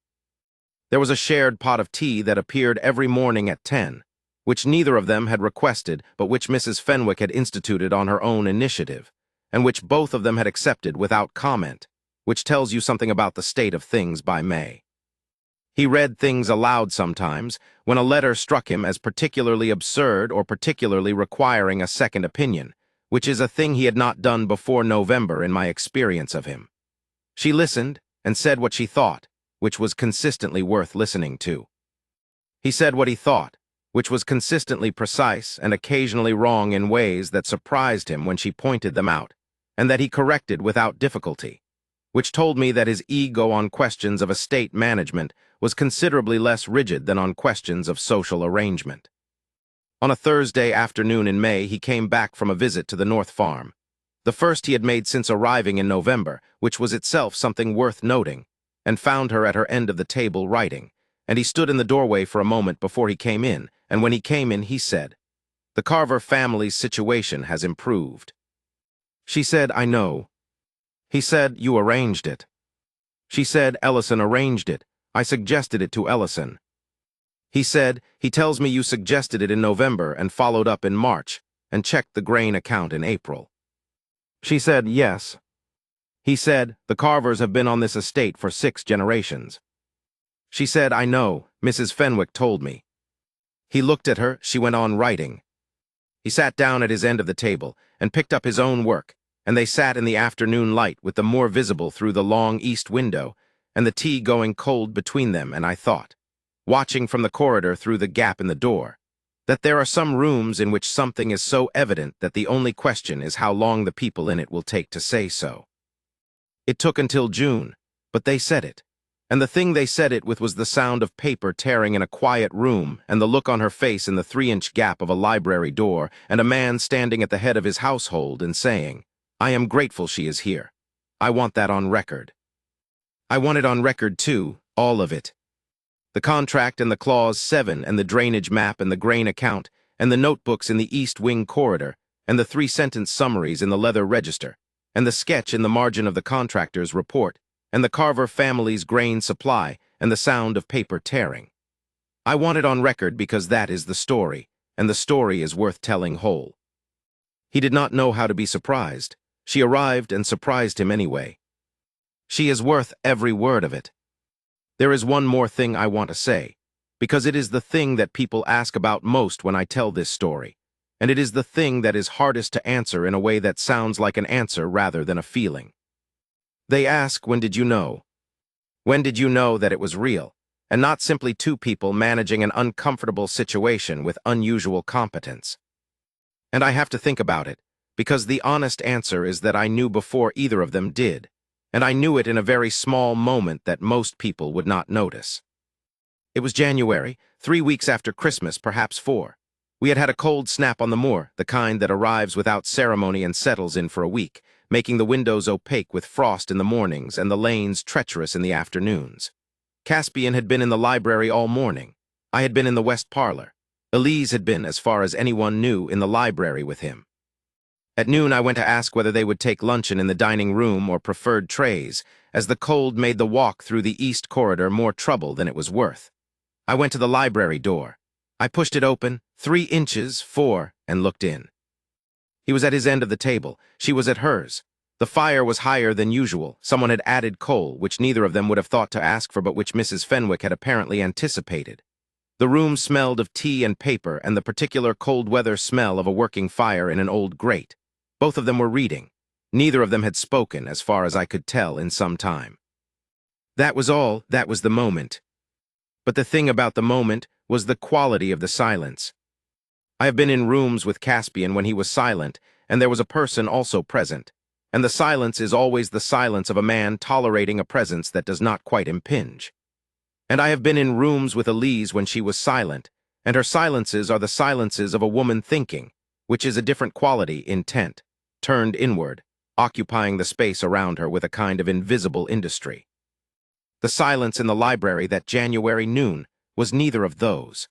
There was a shared pot of tea that appeared every morning at 10, which neither of them had requested, but which Mrs. Fenwick had instituted on her own initiative, and which both of them had accepted without comment. which tells you something about the state of things by May. He read things aloud sometimes when a letter struck him as particularly absurd or particularly requiring a second opinion, which is a thing he had not done before November in my experience of him. She listened and said what she thought, which was consistently worth listening to. He said what he thought, which was consistently precise and occasionally wrong in ways that surprised him when she pointed them out, and that he corrected without difficulty, which told me that his ego on questions of estate management was considerably less rigid than on questions of social arrangement. On a Thursday afternoon in May, he came back from a visit to the North Farm, the first he had made since arriving in November, which was itself something worth noting, and found her at her end of the table writing, and he stood in the doorway for a moment before he came in, and when he came in, he said, "The Carver family's situation has improved." She said, "I know." He said, "You arranged it." She said, "Ellison arranged it. I suggested it to Ellison." He said, "He tells me you suggested it in November and followed up in March and checked the grain account in April." She said, "Yes." He said, "The Carvers have been on this estate for 6 generations." She said, "I know. Mrs. Fenwick told me." He looked at her. She went on writing. He sat down at his end of the table and picked up his own work, and they sat in the afternoon light with the moor visible through the long east window and the tea going cold between them, and I thought, watching from the corridor through the gap in the door, that there are some rooms in which something is so evident that the only question is how long the people in it will take to say so. It took until June, but they said it, and the thing they said it with was the sound of paper tearing in a quiet room and the look on her face in the 3-inch gap of a library door and a man standing at the head of his household and saying, "I am grateful she is here. I want that on record." I want it on record too, all of it. The contract and the Clause 7 and the drainage map and the grain account and the notebooks in the East Wing corridor and the 3-sentence summaries in the leather register and the sketch in the margin of the contractor's report and the Carver family's grain supply and the sound of paper tearing. I want it on record because that is the story, and the story is worth telling whole. He did not know how to be surprised. She arrived and surprised him anyway. She is worth every word of it. There is one more thing I want to say, because it is the thing that people ask about most when I tell this story, and it is the thing that is hardest to answer in a way that sounds like an answer rather than a feeling. They ask, when did you know? When did you know that it was real, and not simply 2 people managing an uncomfortable situation with unusual competence? And I have to think about it, because the honest answer is that I knew before either of them did, and I knew it in a very small moment that most people would not notice. It was January, 3 weeks after Christmas, perhaps 4. We had had a cold snap on the moor, the kind that arrives without ceremony and settles in for a week, making the windows opaque with frost in the mornings and the lanes treacherous in the afternoons. Caspian had been in the library all morning. I had been in the west parlor. Elise had been, as far as anyone knew, in the library with him. At noon I went to ask whether they would take luncheon in the dining room or preferred trays, as the cold made the walk through the east corridor more trouble than it was worth. I went to the library door. I pushed it open, 3 inches, 4, and looked in. He was at his end of the table. She was at hers. The fire was higher than usual. Someone had added coal, which neither of them would have thought to ask for, but which Mrs. Fenwick had apparently anticipated. The room smelled of tea and paper and the particular cold weather smell of a working fire in an old grate. Both of them were reading. Neither of them had spoken, as far as I could tell, in some time. That was all. That was the moment. But the thing about the moment was the quality of the silence. I have been in rooms with Caspian when he was silent, and there was a person also present, and the silence is always the silence of a man tolerating a presence that does not quite impinge. And I have been in rooms with Elise when she was silent, and her silences are the silences of a woman thinking, which is a different quality, intent, turned inward, occupying the space around her with a kind of invisible industry. The silence in the library that January noon was neither of those.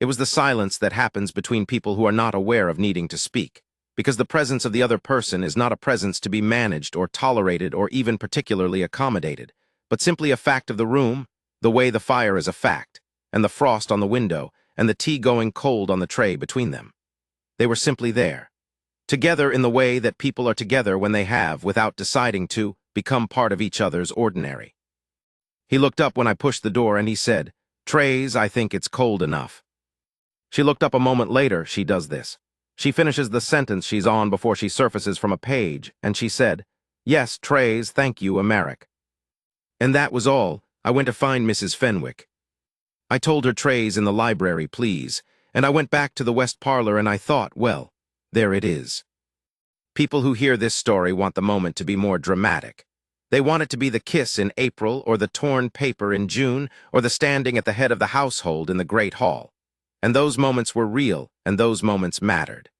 It was the silence that happens between people who are not aware of needing to speak, because the presence of the other person is not a presence to be managed or tolerated or even particularly accommodated, but simply a fact of the room, the way the fire is a fact, and the frost on the window, and the tea going cold on the tray between them. They were simply there, together in the way that people are together when they have, without deciding to, become part of each other's ordinary. He looked up when I pushed the door and he said, "Trays, I think it's cold enough." She looked up a moment later. She does this. She finishes the sentence she's on before she surfaces from a page, and she said, "Yes, Trays, thank you, Americ." And that was all. I went to find Mrs. Fenwick. I told her Trays in the library, please, and I went back to the West Parlor and I thought, well, there it is. People who hear this story want the moment to be more dramatic. They want it to be the kiss in April, or the torn paper in June, or the standing at the head of the household in the Great Hall. And those moments were real, and those moments mattered.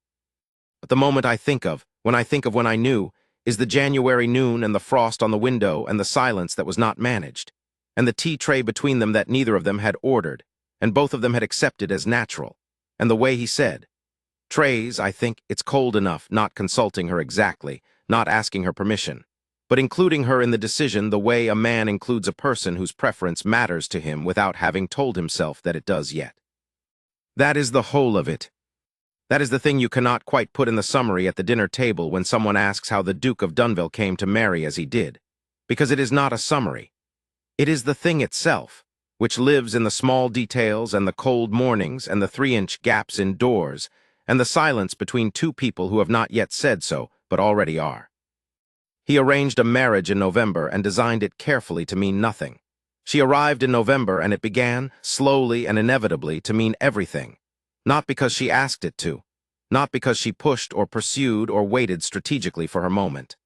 But the moment I think of, when I knew, is the January noon and the frost on the window and the silence that was not managed, and the tea tray between them that neither of them had ordered, and both of them had accepted as natural, and the way he said, "Trays, I think it's cold enough," not consulting her exactly, not asking her permission, but including her in the decision the way a man includes a person whose preference matters to him without having told himself that it does yet. That is the whole of it. That is the thing you cannot quite put in the summary at the dinner table when someone asks how the Duke of Dunville came to marry as he did, because it is not a summary. It is the thing itself, which lives in the small details and the cold mornings and the 3-inch gaps indoors and the silence between two people who have not yet said so, but already are. He arranged a marriage in November and designed it carefully to mean nothing. She arrived in November and it began, slowly and inevitably, to mean everything. Not because she asked it to, not because she pushed or pursued or waited strategically for her moment,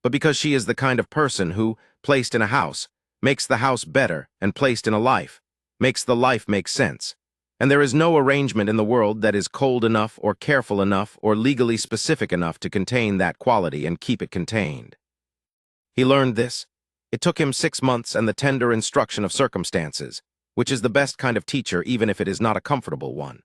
but because she is the kind of person who, placed in a house, makes the house better, and placed in a life, makes the life make sense. And there is no arrangement in the world that is cold enough or careful enough or legally specific enough to contain that quality and keep it contained. He learned this. It took him 6 months and the tender instruction of circumstances, which is the best kind of teacher even if it is not a comfortable one.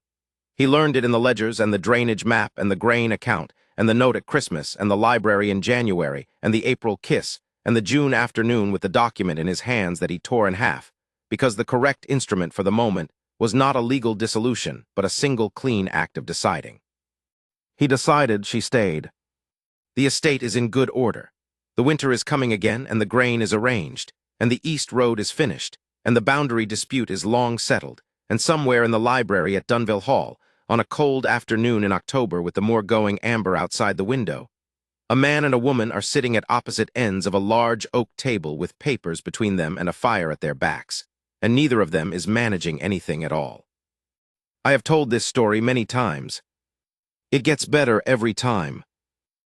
He learned it in the ledgers and the drainage map and the grain account and the note at Christmas and the library in January and the April kiss and the June afternoon with the document in his hands that he tore in half, because the correct instrument for the moment was not a legal dissolution, but a single clean act of deciding. He decided. She stayed. The estate is in good order. The winter is coming again, and the grain is arranged, and the east road is finished, and the boundary dispute is long settled, and somewhere in the library at Dunville Hall, on a cold afternoon in October with the moor going amber outside the window, a man and a woman are sitting at opposite ends of a large oak table with papers between them and a fire at their backs, and neither of them is managing anything at all. I have told this story many times. It gets better every time,